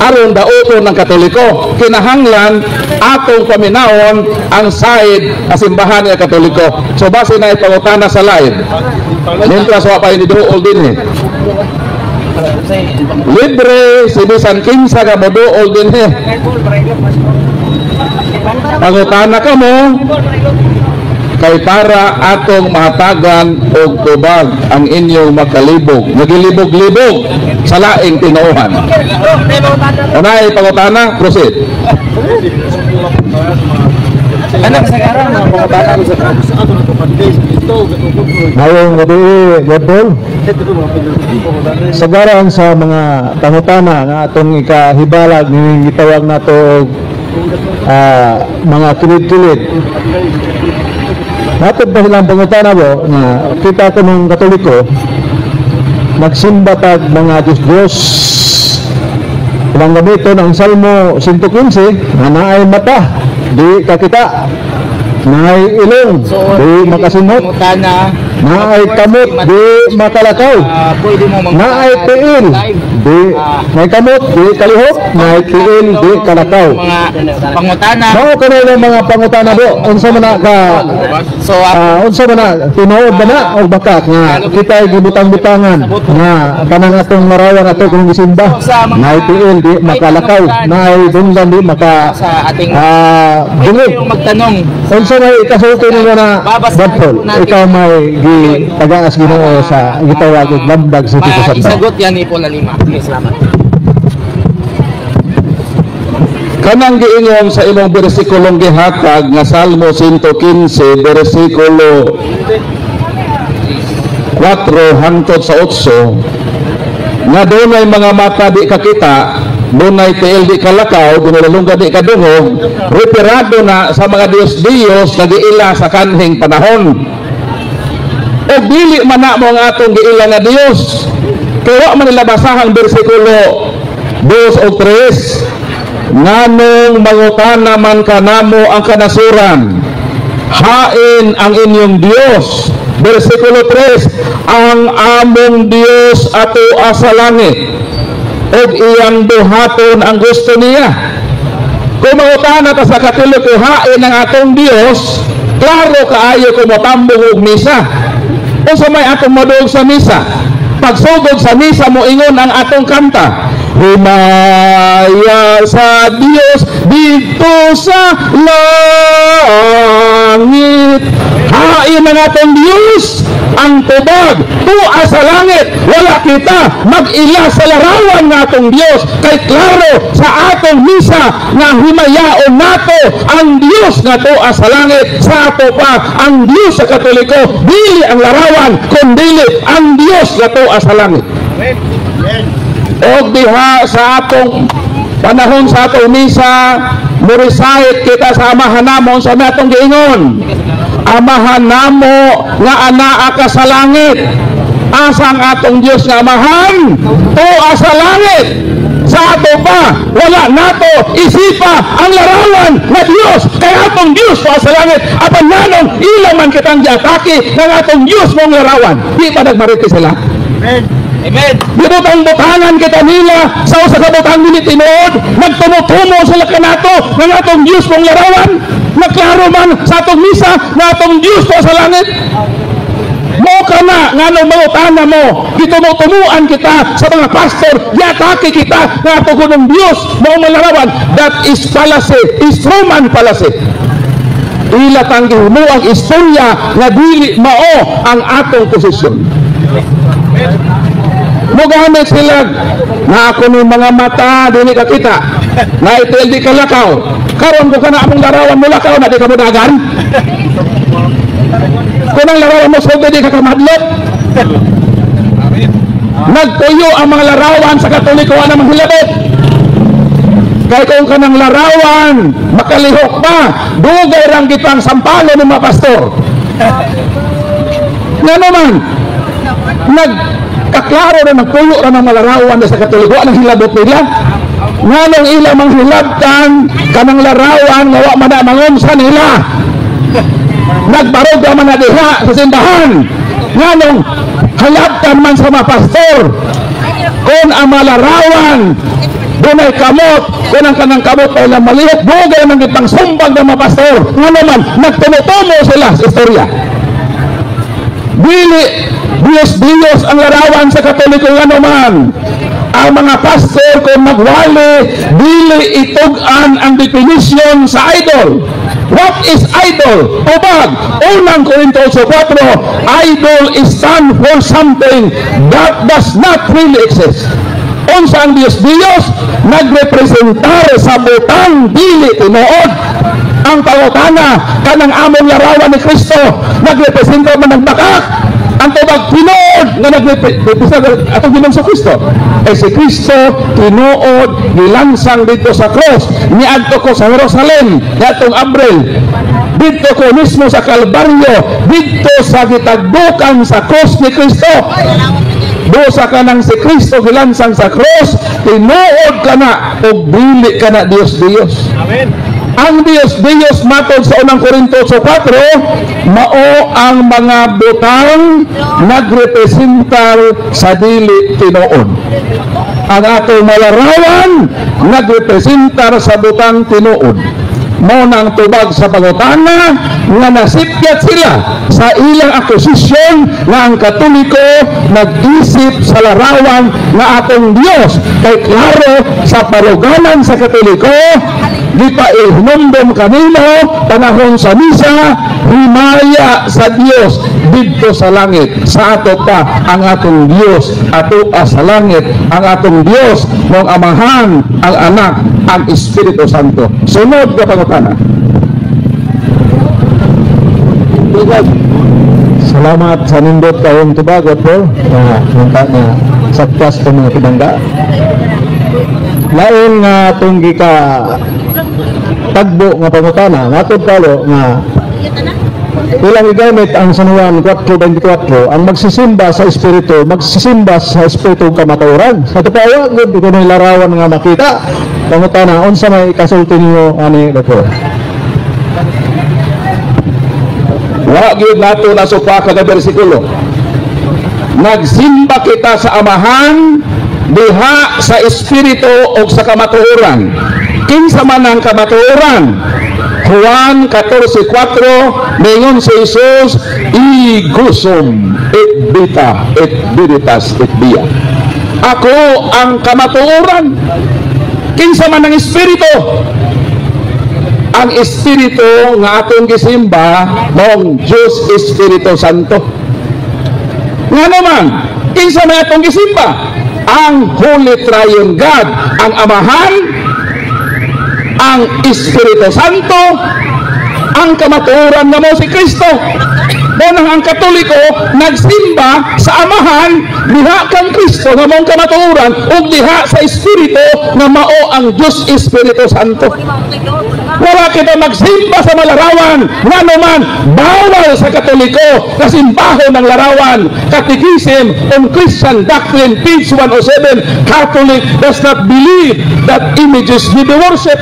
Aron daoton ng Katoliko, kinahanglan atong paminawon ang side na simbahan ng Katoliko. So base na ipangutana sa live. Mientras wa pa ini dool din libre si bisan kinsa ka mo dool din Pangutana ka mo kay para atong mahatagan og tubag ang inyong makalibog. Nagilibog-libog sa laing tinuohan. Unay pangutana, proceed. Anak sa araw na pangutana sa Ngayong gabi, Godol, sagaran sa mga pangutana nga atong ikahibalag ning gitawag nato mga kilid-kilid. Natod ba silang pangutana mo nga kita ko ng Katoliko magsimba tag mga Diyos-Diyos ilang gamiton ang Salmo 115 nga naay mata di kakita, naay ilong di makasimot, naay kamot di makalakaw, naay tiil di may kamot di kalihok, naay tiil di kalakaw. Pangutana. Mao kanay mga pangutana do unsa man ka unsa man tinuod ba na o baka nga kita gibutang-butangan nga kanang atong marawang ato kung gisimba, naay tiil di makalakaw, naay dunggan di maka dungog. Magtanong. Unsa may ikasulti nimo na Badpol, ikaw may tagaas Ginoo sa gitawag og lambag sa Tito Santa. Isagot yan ni Paul Alima. Salamat. Kanang giingon sa imong bersikulong gihatag nga Salmo 115 bersikulo 4 hangtod sa 8 nga dunay mga mata di kakita, dunay tiil di kalakaw, dunay lungga di kadungog, referado na sa mga Diyos-Diyos na giila sa kanhing panahon. O dili man na mo ang atong giila nga Diyos. Kaya man nila basahang bersikulo 2 o 3 nganong mangutana man kanamo ang kanasuran, hain ang inyong Diyos. Bersikulo 3, ang among Diyos ato asa langit og iyang buhaton ang gusto niya. Kung mangutana ta sa Katoliko, hain ang atong Diyos, klaro kaayo kung matambong og misa. Unsa may atong madog sa misa? pagsugod sa misa mo ingon ang atong kanta. Himaya sa Dios dito sa langit. Hain ang atong Dios ang tubag tuwa sa langit. Wala kita mag-ila sa larawan ng atong Dios. Kay klaro sa atong misa nga himayaon nato ang Dios nga tuwa sa langit. Sa ato pa ang Dios sa Katoliko dili ang larawan kundi ang Dios nga tuwa sa langit. Og diha sa atong panahon sa atong misa murisait kita sa amahan namon sa atong giingon. Amahan namo nga anaa ka sa langit. Asa ang atong Dios nga amahan? Tuwa sa langit. Sa ato pa wala nato isipa ang larawan nga Dios kay atong Dios tuwa sa langit. Apan nanong ilang man kitang giatake ng atong Dios mong larawan. Di pa nagmariti sila? Amen. Butang-butangan kita nila sa usa ka butang dili tinuod, nagtumutumo sila kanato ng atong Dios mong larawan. Naklaro man sa atong misa na atong Dios po sa langit. Mo ka na nganong mangutana mo, gitumutumoan kita sa mga pastor, yatake kita nga atong kunong Dios mong larawan. That is fallacy, is Roman fallacy. Ila tang gihimuang istorya nga dili mao ang atong posisyon. Mugamit sila na ako ng mga mata dili ka kita na itil di kalakaw karon ko ka na among larawan mo lakaw na di ka mudagan kung ang larawan mo sobe di ka kamadlot. Nagtuyo ang mga larawan sa Katoliko na manghilabot kay kung ka ng larawan makalihok pa dugay rang kitang sampalo ng mga pastor nga naman kaklaro na nagpuyo na ng malarawan sa Katoliko ang hilabot nila nganong ilang manghilabtan kanang larawan nga wa man na mangunsa nila nagbarog man na diha sa simbahan nganong halabtan man sa mga pastor kung ang malarawan dunay kamot kung ang kanang kamot ay lang malihok bugay ng itang sumbag ng mga pastor nga naman nagtumutumo sila sa istorya. Dili Diyos ang larawan sa Katoliko nga naman. Ang mga pastor kung magwali dili itugan ang definition sa idol. What is idol? Tubag. Unang Korintos 4, idol is stand for something that does not really exist. Unsa ang Diyos nagrepresentar sa butang dili tinuod. Ang pangutana kanang among larawan ni Kristo nagrepresentar man nagbakak. Ang tubag tinuod nga nagrepresentar atong Ginoong sa Kristo. Si Kristo tinuod gilansang dito sa cross. Niadto ko sa Jerusalem datong Abril. Dito ko mismo sa Kalbaryo, dito sa gitagdukan sa cross ni Kristo. Dosa ka nang si Kristo gilansang sa cross, tinuod ka na o dili ka na Diyos. Amen. Ang Diyos matod sa unang Korintos 4, mao ang mga butang nagrepresentar sa dili tinuod. Ang atong malarawan nagrepresentar sa butang tinuod. Mao nang tubag sa pangutana nga nasipyat sila sa ilang akusasyon nga ang Katoliko nag-isip sa larawan nga atong Dios. Kay klaro sa paruganan sa Katoliko gipaihinomdom kanino panahon sa misa, himaya sa Dios didto sa langit. Sa ato pa ang atong Dios ato sa langit, ang atong Dios mong Amahan, ang Anak, ang Espiritu Santo. Sunod ka pangutana. Salamat sa nindot kayong tubagot po na saktas po mga pinangga. Lain nga tunggi ka tagbo nga pangutana natod kalo nga ilang igamit ang San Juan 4:24 ang magsisimba sa Espiritu kamatuoran. Sa tupawa gud ko na larawan nga makita pangutana unsa may kasulti niyo ani doktor. Wa gyud nato nasupa kada bersikulo. Nagsimba kita sa Amahan diha sa Espiritu o sa kamatuoran. Kinsa man ang kamatuoran? Juan 14:4, ningon si Jesus, igusum et vita et veritas et via. Ako ang kamatuoran. Kinsa man ang Espiritu? Ang Espiritu nga atong gisimba mong Diyos Espiritu Santo. Nga naman, kinsa man atong gisimba? Ang Holy Triune God, ang Amahan, ang Espiritu Santo, ang kamatuoran nga mo si Kristo. Munang ang Katoliko nagsimba sa Amahan, diha kang Kristo nga mong kamatuoran, ug diha sa Espiritu nga mao ang Diyos Espiritu Santo. Wala kita magsimba sa malarawan, nga naman bawal sa Katoliko kasi simbahon ng larawan. Catechism on Christian Doctrine, page 107, Catholic does not believe that images be the worship.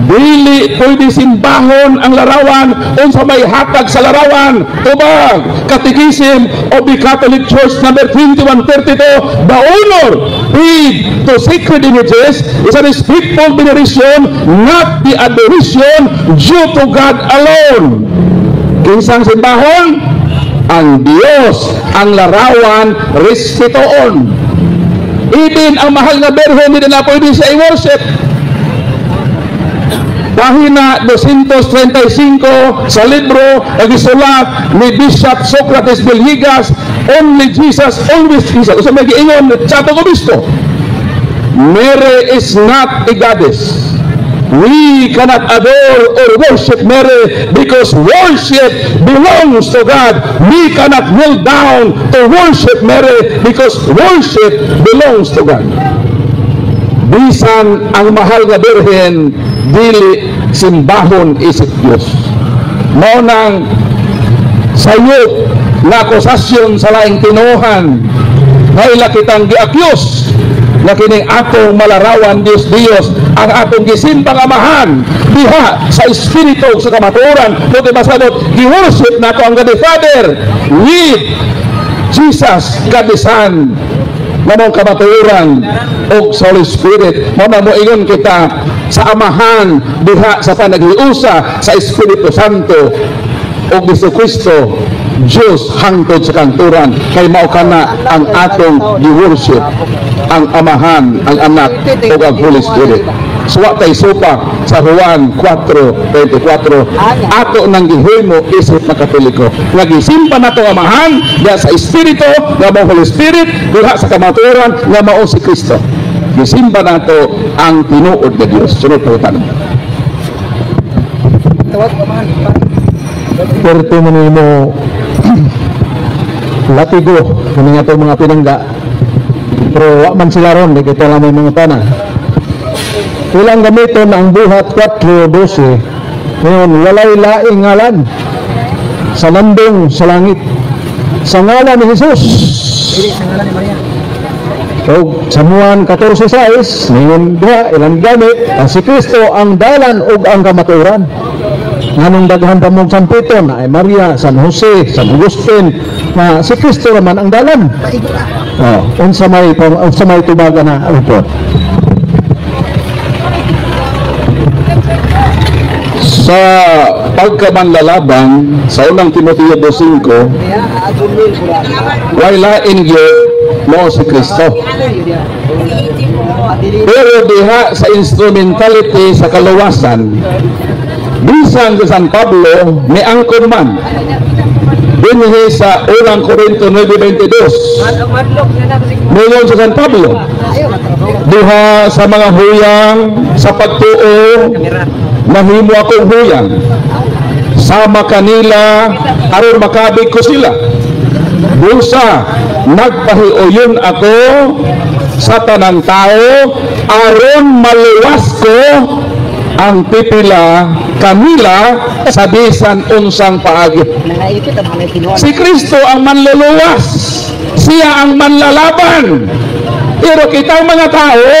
Dili pwede simbahon ang larawan unsa may hatag sa larawan. Tubag, Catechism of the Catholic Church number 2132, the honor paid to sacred images is a respectful veneration, not the adoration due to God alone. Kinsang simbahon? Ang Diyos, ang larawan, respetoon. Even ang mahal na Berhe, hindi na pwede siya i-worship. Pahina 235 sa libro nagisulat ni Bishop Socrates Villegas, only Jesus, always Jesus. So may giingon sa atong obispo, Mary is not a goddess. We cannot adore or worship Mary because worship belongs to God. We cannot kneel down to worship Mary because worship belongs to God. Bisan ang mahal nga Birhen dili simbahon isip Diyos. Mao nang sayop na akusasyon sa laing tinuhan nga ila kitang giakyos na kining atong malarawan Dios ang atong gisimbang Amahan diha sa Espiritu sa kamatuoran. Kundi masadot gi-worship nato ang God the Father with Jesus God the Son namang kamatuoran o sa Holy Spirit. Muna mo ingon kita sa Amahan diha sa panaghiusa sa Espiritu Santo o Kristo Kristo Diyos hangtod sa kanturan kay mao kana ang atong gi-worship ang Amahan, ang Anak o ang Holy Spirit. Suwa tay supa sa Juan 4:24 ato nang gihimo isip na Katoliko nga gisimba nato ang Amahan diha sa Espiritu nga mao Holy Spirit diha sa kamatuoran nga mao si Kristo. Gisimba nato ang tinuod nga Dios. Sunod po tanong. Perto mo nimo latigo kini ato mga pinangga. Pero wa man sila ron, di kita lang may mga tanah. Ilang gamiton ang buhat 4:12. Ngayon, walay laing ngalan sa landong sa langit. Sa ngalan ni Jesus. O sa Juan 14:6, ngayon diha ilang gamit ang si Kristo ang dalan ug ang kamatuoran. Nganong daghan pa mong San Pedro na ay Maria, San Jose, San Agustin, na si Kristo naman ang dalan. Unsa may tubagan na report. Sa pagkamanlalaban sa unang Timoteo 2:5, wala inyo mo si Kristo. Pero diha sa instrumentality sa kaluwasan, bisan sa San Pablo may angkon man dinhi sa unang Korinto 9:22. Ngayon sa San Pablo diha sa mga huyang sa pagtuo mahimo akong huyang sama kanila aron makabig ko sila. Busa nagpahiuyon ako sa tanang tao aron maluwas ko ang pipila kanila sa bisan unsang paagi. Si Kristo ang manluluwas, siya ang manlalaban. Pero kita mga tao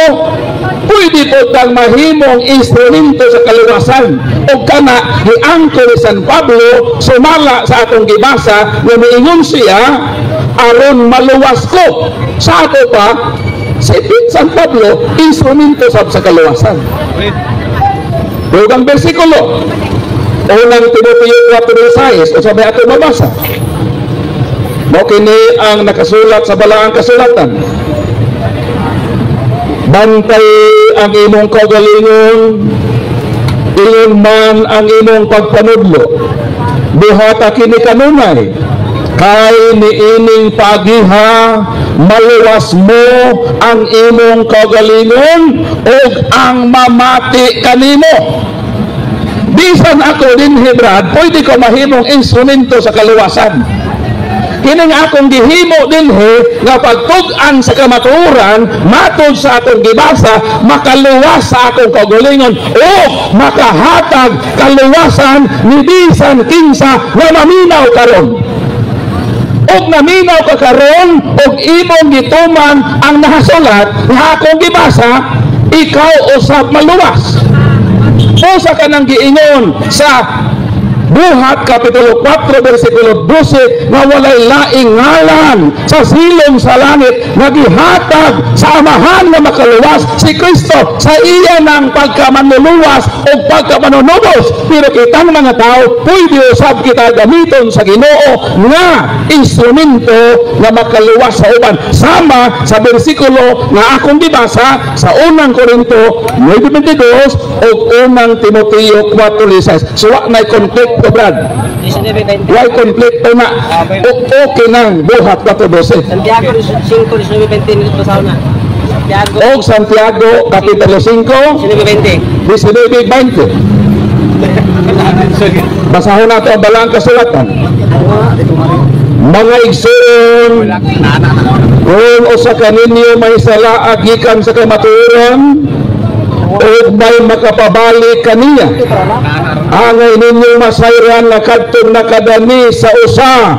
pwede po tang mahimong instrumento sa kaluwasan o kana giangko ni San Pablo sumala sa atong gibasa nga miingon siya aron maluwas ko. Sa ato pa si San Pablo instrumento sa kaluwasan. Dugang bersikulo. Unang Timoteo 4:6, o sabi ato mabasa. Mo kini ang nakasulat sa balaang kasulatan. Bantay ang imong kaugalingon, ingon man ang imong pagpanudlo. Buhata kini kanunay, kay niining pagiha, maluwas mo ang imong kaugalingon ug ang mamati kanimo. Bisan ako din Brad, pwede ko mahimong instrumento sa kaluwasan. Kining akong gihimo din nga pagtug-an sa kamatuoran, matod sa akong gibasa, makaluwas sa akong kaugalingon o makahatag kaluwasan ni bisan kinsa nga maminaw karon. Og naminaw ka karon og imong gituman ang nahasulat nga akong gibasa, ikaw usab maluwas. Usa ka nang giingon sa Buhat Kapitulo 4 versikulo 12 nga walay laing ngalan sa silong sa langit nga gihatag sa amahan nga makaluwas si Kristo sa iya ng pagkamanluluwas o pagkamanunubos. Pero kitang mga tao pwede usab kita gamiton sa Ginoo nga instrumento nga makaluwas sa uban, sama sa bersikulo nga akong gibasa sa unang Korinto 9:22 o unang Timoteo 4:6. So wa nay conflict ko, Brad. Why conflict to na? Okay nang Buhat 4:12. Santiago 5:19 nito sa una. Og Santiago Kapitulo 5 19:20. Basahon nato ang balaang kasulatan. Mga igsoon, kung usa ka ninyo may sala gikan sa kamatuoran o may makapabalik kaniya, angay ninyo masayran na kadtong nakadani sa usa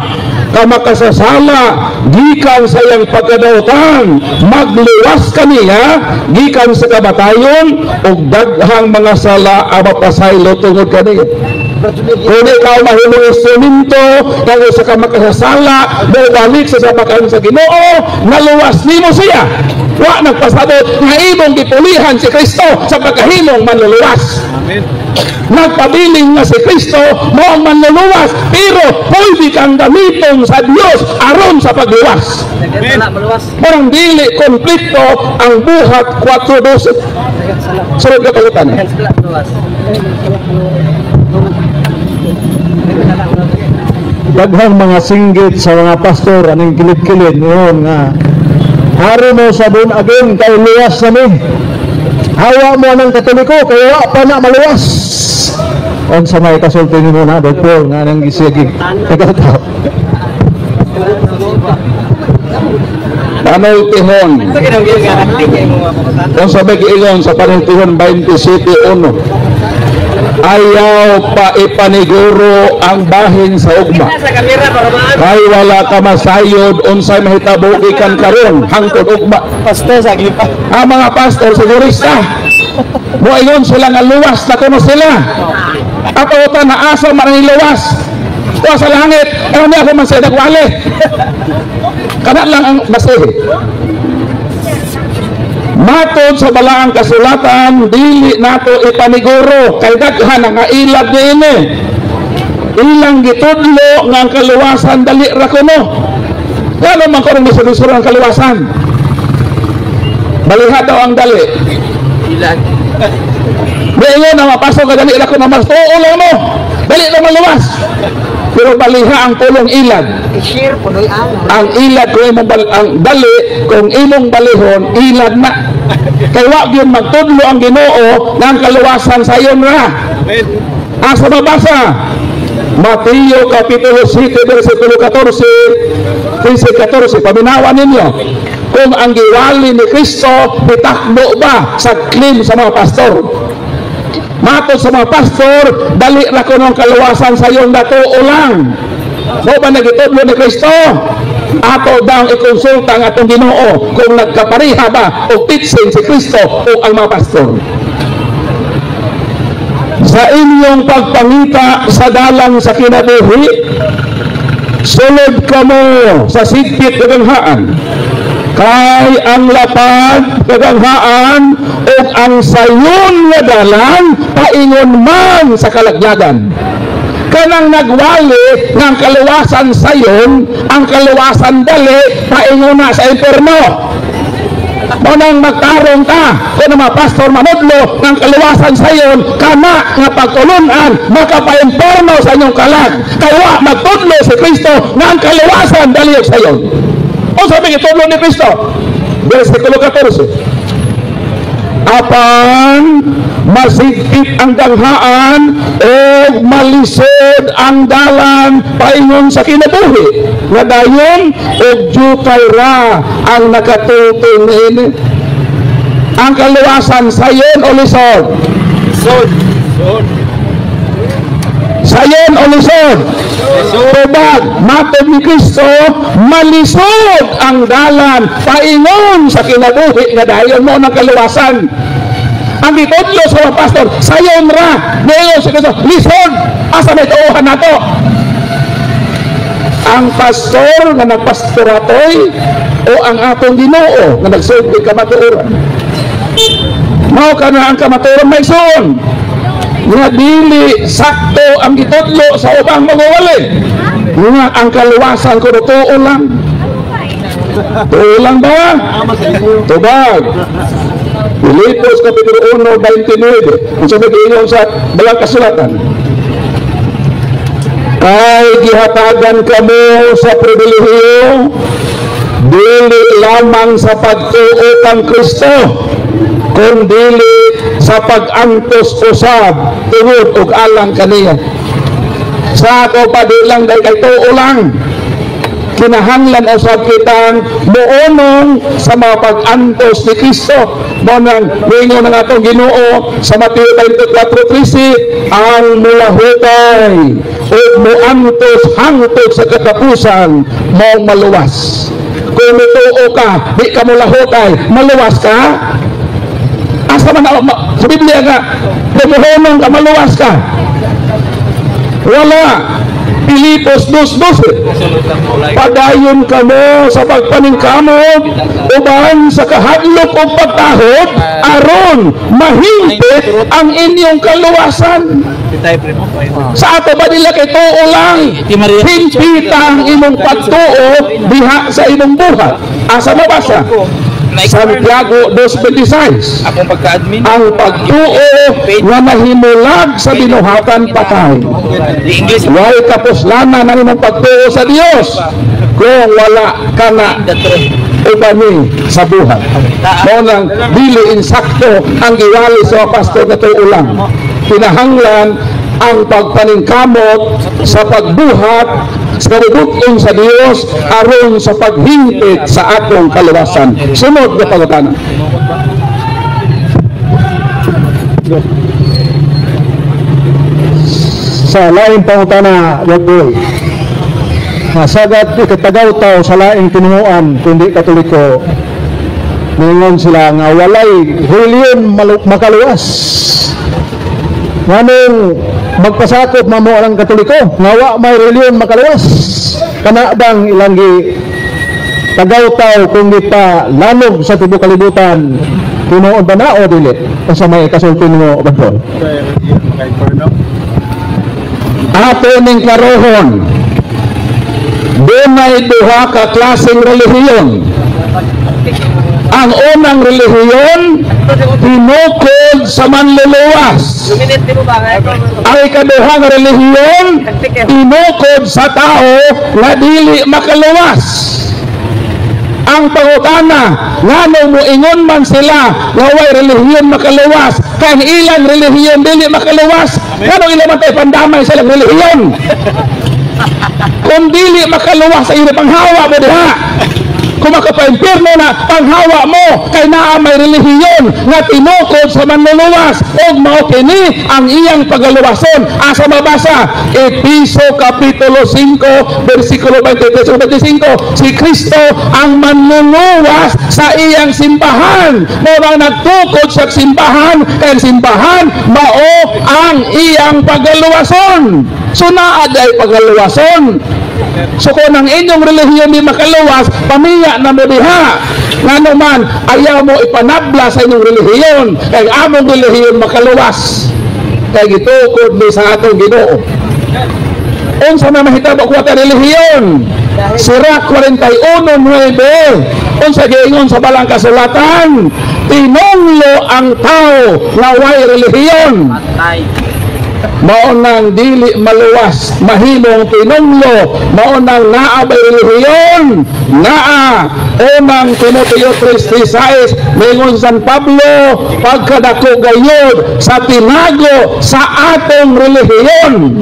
ka makasasala gikan sa iyang pagkadautan, magluwas kaniya gikan sa kamatayon ug daghang mga sala ang mapasaylo tungod kaniya. Kung ikaw mahimong instrumento ng usa ka makasasala, balik sa sabakan sa Ginoo, naluwas nimo siya. Wa nagpasabot nga imong gipulihan si Kristo sa pagkahimong manluluwas. Nagpabiling nga si Kristo mo ang manluluwas, pero pwede kang gamiton sa Dios aron sa pagluwas. Parang dili konflikto ang Buhat 4:12. Sunod ka pagutan. Daghang mga singgit sa mga pastor aning kilid-kilid ngayon nga hari mo sabon agin kay luwas na mi. Hawa mo ng Katoliko kay wa pa na maluwas. On sa may kasulti ni mo na doktor nga nang gisigi. Tagataw. Panay tihon. Kung sabi giingon sa panintihon 27:1, ayaw pa ipaniguro ang bahin sa ugma. Kay wala ka masayod unsay mahitabo gikan karon hangtod ugma. Pastor sa gipa. Ang mga pastor sigurista mo ayon sila nga luwas na kuno sila. Ato ta na asa man ni luwas. Wa sa langit, ano niya ako man sa dagwali. Kana lang ang basihe. Matod sa balaang kasulatan, dili nato ipaniguro kay daghan nga ilag niini. Ilang gitudlo nga ang kaluwasan dali ra kuno. Kano man karon misulsuro ang kaluwasan? Baliha daw ang dali. Ilag. Ngayon na mapasok ka dali ra kuno mas tuo lang mo. Dali ra maluwas. Pero baliha ang pulong ilag. I-share po noy Ang ilag kung imong ang dali kung imong balihon ilag na. Kay wa gyud magtudlo ang Ginoo nga ang kaluwasan sa iyon ra. Asa mabasa? Mateo Kapitulo 7 versikulo 14, paminawan ninyo kung ang giwali ni Kristo bitakbo ba sa claim sa mga pastor. Matod sa mga pastor, dali ra kuno ang kaluwasan sa iyong datuo lang. Mo ba nagitudlo ni Kristo? Ato daw ikonsulta ang atong Ginoo kung nagkapariha ba o teaching si Kristo o ang mga pastor. Sa inyong pagpangita sa dalang sa kinabuhi, sulod kamo sa sigpit kaganghaan. kay ang lapad kaganghaan ug ang sayon nga dalan paingon man sa kalaglagan. Kanang nagwali ng kaluwasan sayon, ang kaluwasan dali paingon na sa impierno. Munang magtarong ka kung mga pastor manudlo ng kaluwasan sayon, kana nga pagtulunan makapaimporno sa inyong kalag, kaya magtudlo si Kristo nga ang kaluwasan dali sayon. O sabi itudlo ni Kristo, versikulo 14, apan masigit ang danghaan o malisod ang dalan paingon sa kinabuhi nga dayon og jutay ra ang nakatutong ini. Ang kaluwasan sayon o lisod? Sayon o lisod? Tubag, matod ni Kristo, malisod ang dalan paingon sa kinabuhi nga dayon mo ng kaluwasan. Ang ditudlo sa mga pastor, sayon ra ngayon sa Kristo, lisod asa may tuuhan nato. Ang pastor nga nagpastoratoy o ang atong Ginoo nga nagsulti kamatuoran, mao kana ang kamatuoran may son nga dili sakto ang gitudlo sa ubang magawali nga ang kaluwasan ko tuo lang. Tuo lang ba? Tubag Filipos Kapitulo 1:29 kung sabi kayo sa Balang Kasulatan, kay gihatagan kamo sa pribilehiyo dili lamang sa pagtuo kang Kristo, kung dili sa pag-antos usab tungod og alang kaniya. Sa ako pa di lang dahil kay tuo lang, kinahanglan usab kitang muunong sa mga pag-antos ni Kristo. Mo nang wingo ng atong Ginoo sa Mateo 24:13, ang mulahutay o muantos hangtod sa katapusan mo maluwas. Kung mutuo ka, di ka mulahutay, maluwas ka. Asa man sa Biblia nga, kumuhunong ka, maluwas ka. Wala. Pilipos 2:12, padayon kamo sa pagpaningkamot uban sa kahadlok o pagtahod aron mahimpit ang inyong kaluwasan. Sa ato ba nila kay tuo lang, himpita ang imong pagtuo diha sa imong buhat. Asa mabasa? Santiago 2:26, ang pagtuo nga nahimulag sa binuhatan patay. Way kapuslanan ang imong pagtuo sa Dios kung wala ka na ubani sa buhat. Mo nang dili insakto ang giwali sa pastor na tuo lang. Kinahanglan ang pagpaningkamot sa pagbuhat sa kabubuton sa Dios aron sa paghimpit sa atong kaluwasan. Sunod na pangutana. Sa laing pangutana, Yagboy, sagat ikatagaw tao sa laing tinuuan kundi Katoliko, ningon sila nga walay reliyon makaluwas. Nganong magpasakop mamo ang Katoliko nga wa may reliyon makaluwas, kana bang ilang tagaw-taw kung di pa lanog sa tibuok kalibutan tinuod ba na o dili? O sa may kasulti mo Badol? Ato ning klarohon, dunay duha ka klaseng relihiyon. Ang unang relihiyon tinukod sa manluluwas. Ang ikaduha nga relihiyon tinukod sa tao nga dili makaluwas. Ang pangutana, ngano mo ingon man sila nga way relihiyon makaluwas, kang ilang relihiyon dili makaluwas, ngano ilang man tayo pandamay sa ilang relihiyon? Kung dili makaluwas sa iyo panghawa mo diha, kung makapaimpirno na panghawa mo kay naa may relihiyon nga tinukod sa manluluwas o mao kini ang iyang pagaluwason. Asa mabasa? Efeso Kapitulo 5 versikulo 23-25, si Kristo ang manluluwas sa iyang simbahan. Murang nagtukod sa simbahan, kay simbahan mao ang iyang pagaluwason. So naa day pagaluwason So kung ang inyong relihiyon di makaluwas, pamiya na mo diha. Nga naman, ayaw mo ipanabla sa inyong relihiyon, kay among relihiyon makaluwas. Kay gitukod ni sa atong Ginoo. Unsa na mahitabo ko ta relihiyon? Sira 41:9. Unsa giingon sa balang kasulatan? Tinunglo ang tao nga way relihiyon. Mao nang dili maluwas, mahimong tinunglo, mao nang naabay relihiyon. Naa unang Timoteo 3:16 mingon San Pablo, pagkadako gayud sa tinago sa atong relihiyon.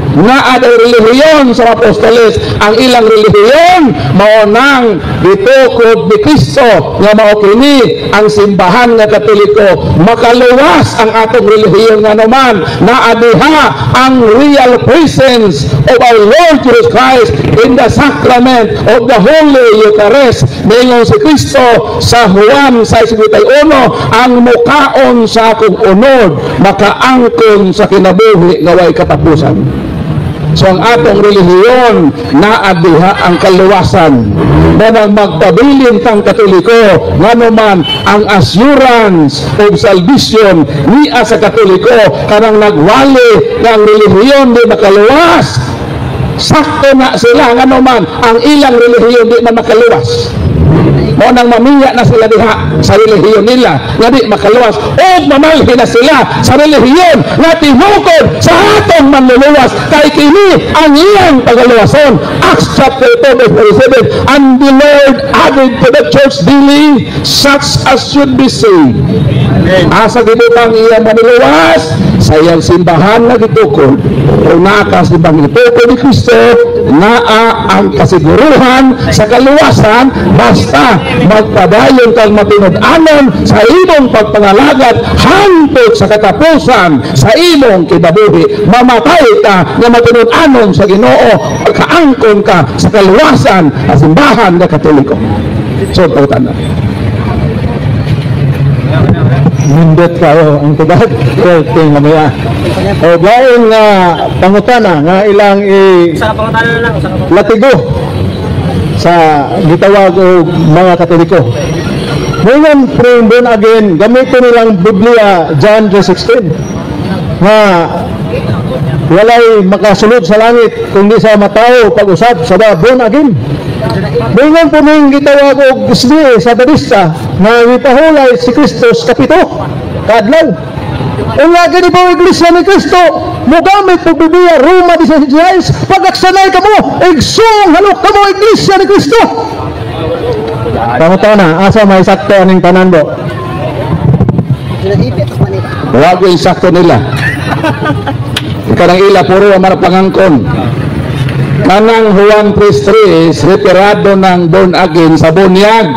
Nga ada relihiyon sa apostoles, ang ilang relihiyon mao nang gitukod ni Kristo nga mao kini ang simbahan nga Katoliko. Makaluwas ang atong relihiyon nga naman na adiha ang real presence of our Lord Jesus Christ in the sacrament of the Holy Eucharist. Mingon si Kristo sa Juan 6:51, ang mukaon sa akong unod makaangkon sa kinabuhi nga way katapusan. So ang atong relihiyon naadiha ang kaluwasan na nang magpabilin tang Katoliko nga naman ang assurance of salvation niya sa Katoliko kanang nagwali nga ang relihiyon di makaluwas. Sakto na sila nga naman ang ilang relihiyon di man makaluwas. Mo nang mamiya na sila diha sa relihiyon nila nga di makaluwas o mamalhi na sila sa relihiyon nga tinukod sa atong manluluwas kay kini ang iyang pagaluwason. Acts chapter 2:47, and the Lord added to the church daily such as should be saved. Asa gibutang iyang manluluwas sa iyang simbahan na gitukod o nakas di bang gitukod ni Kristo naa ang kasiguruhan sa kaluwasan basta magpadayon kang matinud-anon sa imong pagpangalagat hangtod sa katapusan sa imong kinabuhi. Mamatay ka nga matinud-anon sa Ginoo, pagkaangkon ka sa kaluwasan sa simbahan nga Katoliko. So, pautan na. Nindot kayo ang tibag ting mamaya. O gayon nga pangutana nga ilang Sa pangutana na lang. latigo sa gitawag o mga Katoliko. Ngayon, born again, gamitin nilang Biblia, John 3:16, nga walay makasulod sa langit kung di sa matao pag-usap sa born again. Ngayon po ning gitawag o gisli sa Badista na ipahulay si Kristo sa kapito kadlaw. Ang lagi ni po Iglesia ni Kristo mugamit po Biblia Roma 16:6 pag-aksanay ka mo igsong halok ka mo Iglesia ni Kristo. Pangutaw na asa may sakto aning tanan do Huwag yung sakto nila. Kanang ila puro ang marapangangkon. Kanang Juan 3:3 retirado ng born again sa bunyag.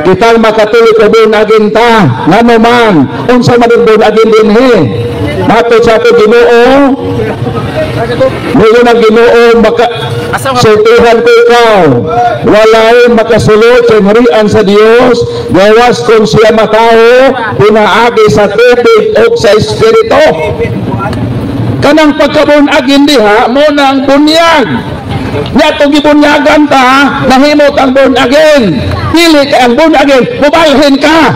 Kitang makatoliko born again ta. Nga naman, unsa man born again din he. Mato sa ato Ginoo. Ngayon ang Ginoo sultihan ko ikaw. Walay makasulot sa harian sa Dios. Gawas kung siya matao, pinaagi sa tubig o sa Espiritu. Kanang pagkabon agin diha mo nang bunyag. Nya tong gibunyagan ta, nahimot ang born again. Pili ka ang born again, mubalhin ka.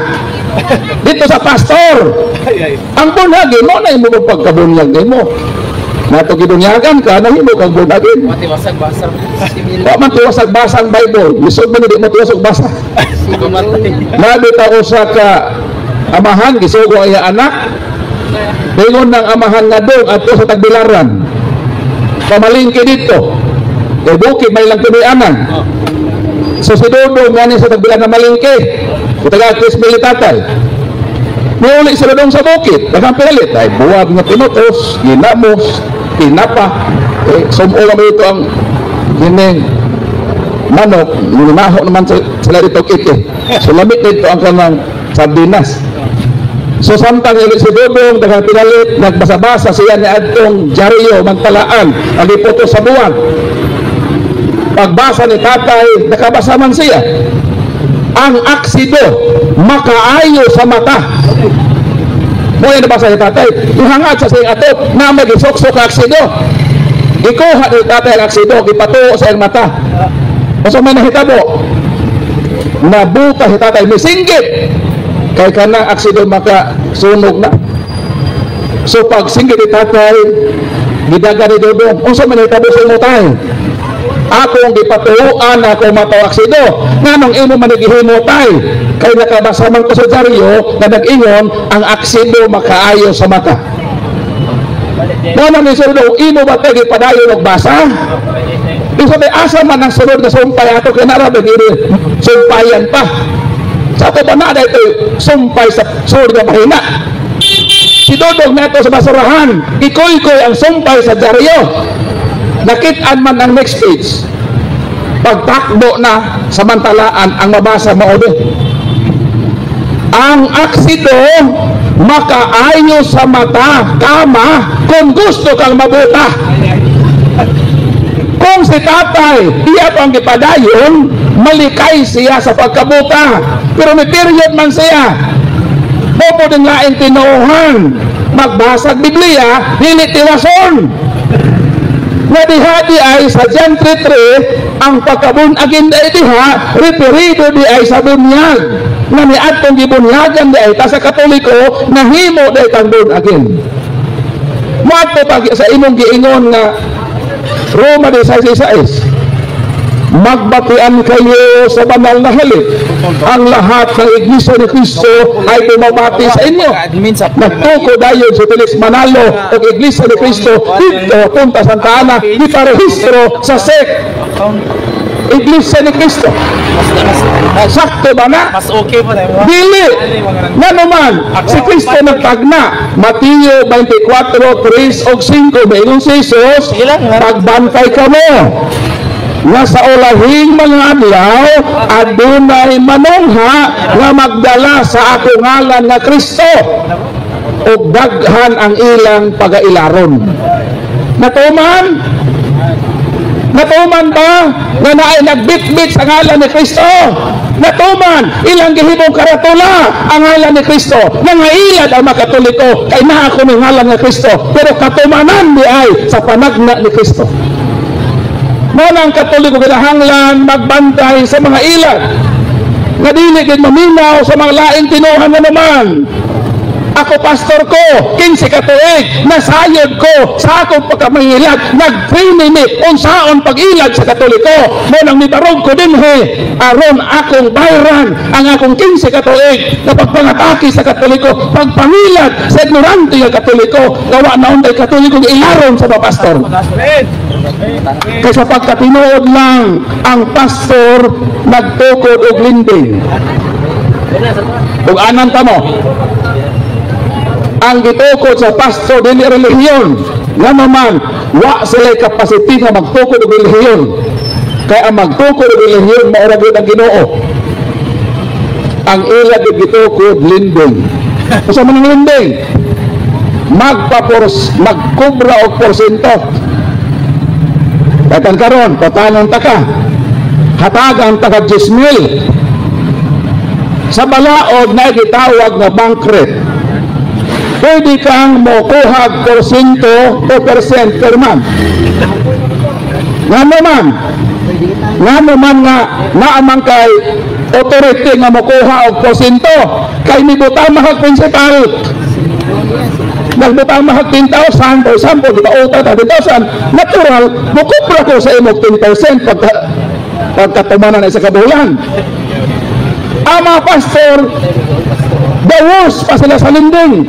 Dito sa pastor. Ang born again mo na imo pagkabunyag mo. Na tong gibunyagan ka, nahimot ang born again. Matiwasag-basag. Wa man tiwasag-basa ang Bible. Lisod man di mo tiwasag-basa. Nabitaw sa ka amahan gisugo iya anak. Tingon ng amahan nga doon at sa Tagbilaran. Pamalingki dito. Kay bukid may lang tuloy-anan. So si Dodong nga sa Tagbilaran na malingki. Kutaga Chris Militatay. Niuli sila doon sa bukid. Dagang pinalit. Ay buwag nga pinutos, ginamos, pinapa. Sumuo kami ito ang gining manok. Nilunaho naman sila dito kiti. So lamit dito ang kanang sardinas. So samtang ilit si Dodong dagang pinalit, nagbasa-basa siya ni adtong dyaryo magtalaan, nagiputo sa buwan. Pagbasa ni tatay, nakabasa man siya. Ang aksido makaayo sa mata. Mo yan nabasa ni tatay. Ihangad sa siyang atop na mag-isok-sok aksido. Ikuha ni tatay ang aksido, ipatuo sa iyang mata. Masa may nahitabo, nabuta si tatay, may singgit. Kaya ka na aksido makasunog na. So pag singgit ni tatay, gidaga ni Dodong, unsa man nahitabo sa imo tay? Akong gipatuuan ako mataw aksido. Nganong imo man gihimo tay? Kay nakabasa man ko sa dyaryo na nag-ingon ang aksido makaayo sa mata. Nganong ni Sir Dodong, imo ba tayo gipadayon og basa? Isa may asa man ang sunod na sumpay ato kay narabi diri sumpayan pa. Sa ato ba na ito sumpay sa sunod na mahina. Si Dodong na ito sa basurahan, ikoy-koy ang sumpay sa dyaryo. Nakitaan man ang next page. Pagtakbo na samantalaan ang mabasa mo din. Ang aksido makaayo sa mata, kama, kung gusto kang mabuta. Kung si tatay, iya pang gipadayon, malikay siya sa pagkabuta. Pero may period man siya. Popo din laing tinuhan. Magbasag Biblia, dili tiwason. Nadihadi ay sa John 3:3, ang pagkabunagin ay diha, referido di ay sa bunyag. Na niadtong gibunyagan di ay ta sa Katoliko, nahimo di ay tang bunagin. Mato pag sa imong giingon nga Roma 16:6, magbatian kayo sa banal na halip. Ang lahat ng Iglesia ni Cristo ay bumabati sa inyo. Nagtuko dayon sa Felix Manalo o Iglesia ni Cristo dito, Punta Santa Ana, iparehistro sa SEC. Iglesia ni Cristo. Sakto ba na? Mas okay po tayo. Dili. Nga naman, si Cristo nagtagna. Mateo 24:3 o 5, mayroon si Jesus, pagbantay ka mo. Nga sa ulahing mga adlaw, adunay manungha nga magdala sa ako ngalan nga Kristo o daghan ang ilang pagailaron. Natuman ba nga naay nagbitbit sa ngalan ni Kristo? Natuman, ilang gihimong karatula ang ngalan ni Kristo. Nangailad ang mga Katoliko kay naa ako ng ngalan ni Kristo, pero katumanan di ay sa panagna ni Kristo. Manang Katoliko kinahanglan magbantay sa mga ilag nga dili gid maminaw sa mga laing tinuhan nga naman. Ako pastor ko, 15 ka tuig, nasayod ko sa akong pagkamangilag, nag-3 unsaon pag-ilag sa Katoliko. Manang mibarog ko dinhi aron akong bayran ang akong 15 ka tuig na pagpangatake sa Katoliko, pagpangilag sa ignorante nga Katoliko, gawa na unday Katoliko ilaron sa mga pastor. Kaysa pagkatinuod lang ang pastor nagtukod og linding ug anan ta mo ang gitukod sa pastor dili relihiyon nga naman wa sila capacity nga magtukod og relihiyon kay ang magtukod og relihiyon mao ra gyud ang Ginoo. Ang ila gyud gitukod linding. Usa man ang linding magkubra og porsyento. Katan karon, patanon taka. Hatagang taga 10,000. Sa balaod na gitawag nga bank rate. Pwede kang mokuha porsyento o percent per month. Nga naman nga naamang kay authority nga mokuha og porsyento kay nibutang mahag principal. Nagbutang mahag 10,000 for example, di ba utang 10,000, natural, mukupra ko sa imong 10% pagkatumanan ay sa kabulan. Ang mga pastor, the worst pa sila sa linding.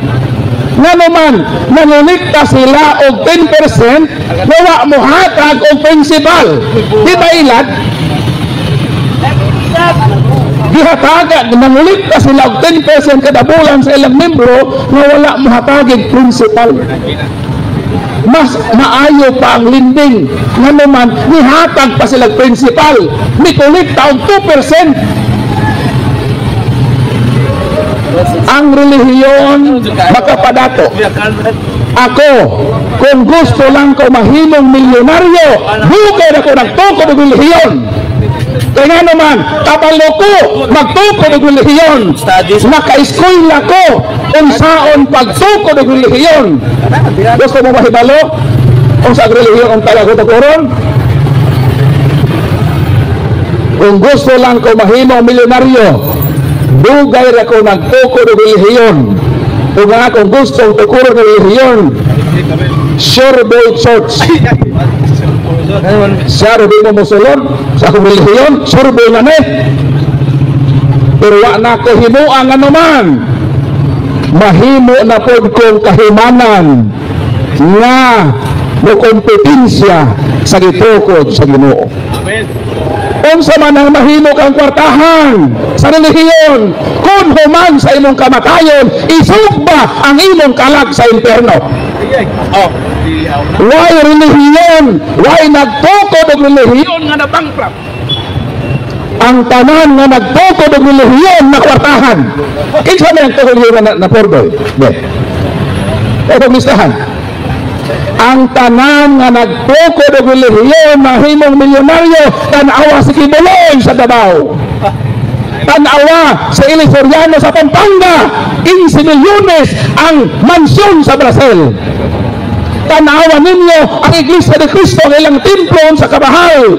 Nga naman, nangulikta sila og 10%, nawa mo hatag og principal. Di ba ilad? Gihatagan, nangulikta sila og 10% kada bulan sa ilang membro na wala mo hatagig principal. Mas maayo pa ang linding. Nga naman, nihatag pa sila principal. Nikulikta og 2%. Ang relihiyon makapadato. Ako, kung gusto lang ko mahimong milyonaryo, bukay na ko nagtukod ng relihiyon. Kaya naman, kabalo ko, magtukod ng relihiyon. Naka-eskwela ko kung saan pagtukod ng relihiyon. Gusto mo mahibalo? o sa relihiyon ang talagotakuron? Kung gusto lang ko mahimong milyonaryo, dugay ra ko nagtukod og relihiyon. Kung nga kung gusto tukuron ng relihiyon, Sherboy Church. Siya rin mo musulod sa akong relihiyon, Sherboy na ne. Pero wa na ko himuang ano man. Mahimo na pod kong kahimanan nga mo kompetensya sa gitukod sa Ginoo. Unsa man ang mahimo kang kwartahan sa relihiyon, kung human sa imong kamatayon, isugba ang imong kalag sa impierno. Why relihiyon? Why nagtukod og relihiyon nga na-bankrupt? Ang tanan nga nagtukod og relihiyon na kwartahan. Kinsa man ang tukod na pordoy? Ito mistahan. Ang tanan nga nagtukod og relihiyon mahimong milyonaryo, tan-awa si Kibuloy sa Davao, tan-awa sa Ilisoriano sa Pampanga, 15 milyones ang mansyon sa Brazil. Tanawa ninyo ang Iglesia de Cristo ang ilang templo sa Kabahal.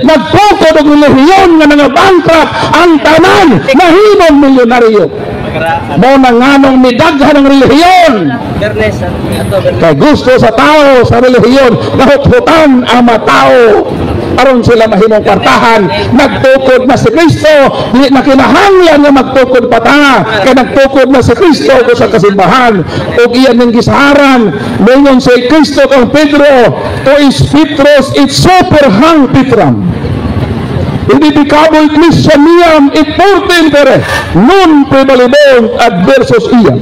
Nagtukod og relihiyon nga bankrupt ang tanan mahimong milyonaryo. Mo nanganong midaghan ng relihiyon. Kay gusto sa tao sa relihiyon, nahuthutan ang mga tao aron sila mahimong kwartahan. Nagtukod na si Kristo, di na kinahanglan nga magtukod pa ta, kay nagtukod na si Kristo ko sa kasimbahan. Og iyan ng gisaharan ningon si Kristo kang Pedro, to is Petros it super hang Petram. Hindi bikaboy Christianiam it porten pere, nun prebalibong adversos iyan.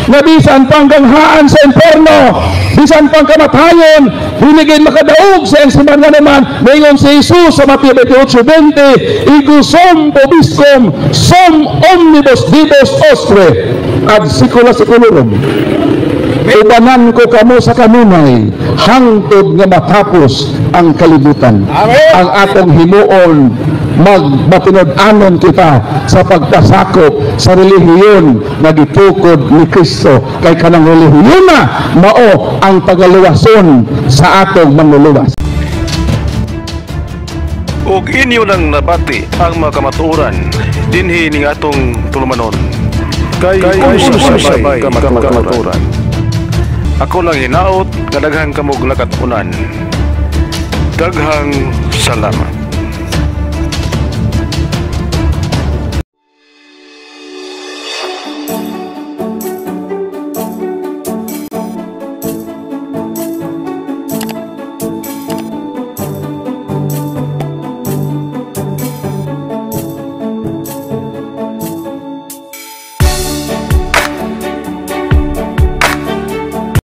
Na bisan pang ganghaan sa imperno, bisan pang kamatayon, hinigin makadaog sa iyang simbahan naman, ngayon si Jesus sa Mateo 28:20, igusum pobiscum sum omnibus divos ostre ad secula seculorum. Ubanan ko kamo sa kanunay hangtod nga matapos ang kalibutan. Ang atong himuon magbatinod-anon kita sa pagpasakop sa relihiyon na gitukod ni Kristo. Kay kanang relihiyon na mao ang pagaluwason sa atong manluluwas. Ug inyo nang nabati ang mga kamatuoran dinhi ning atong tulumanon. Kay sabay kamatuoran. Ako lang hinaot, kadaghang kamog nakatunan. Daghang salamat.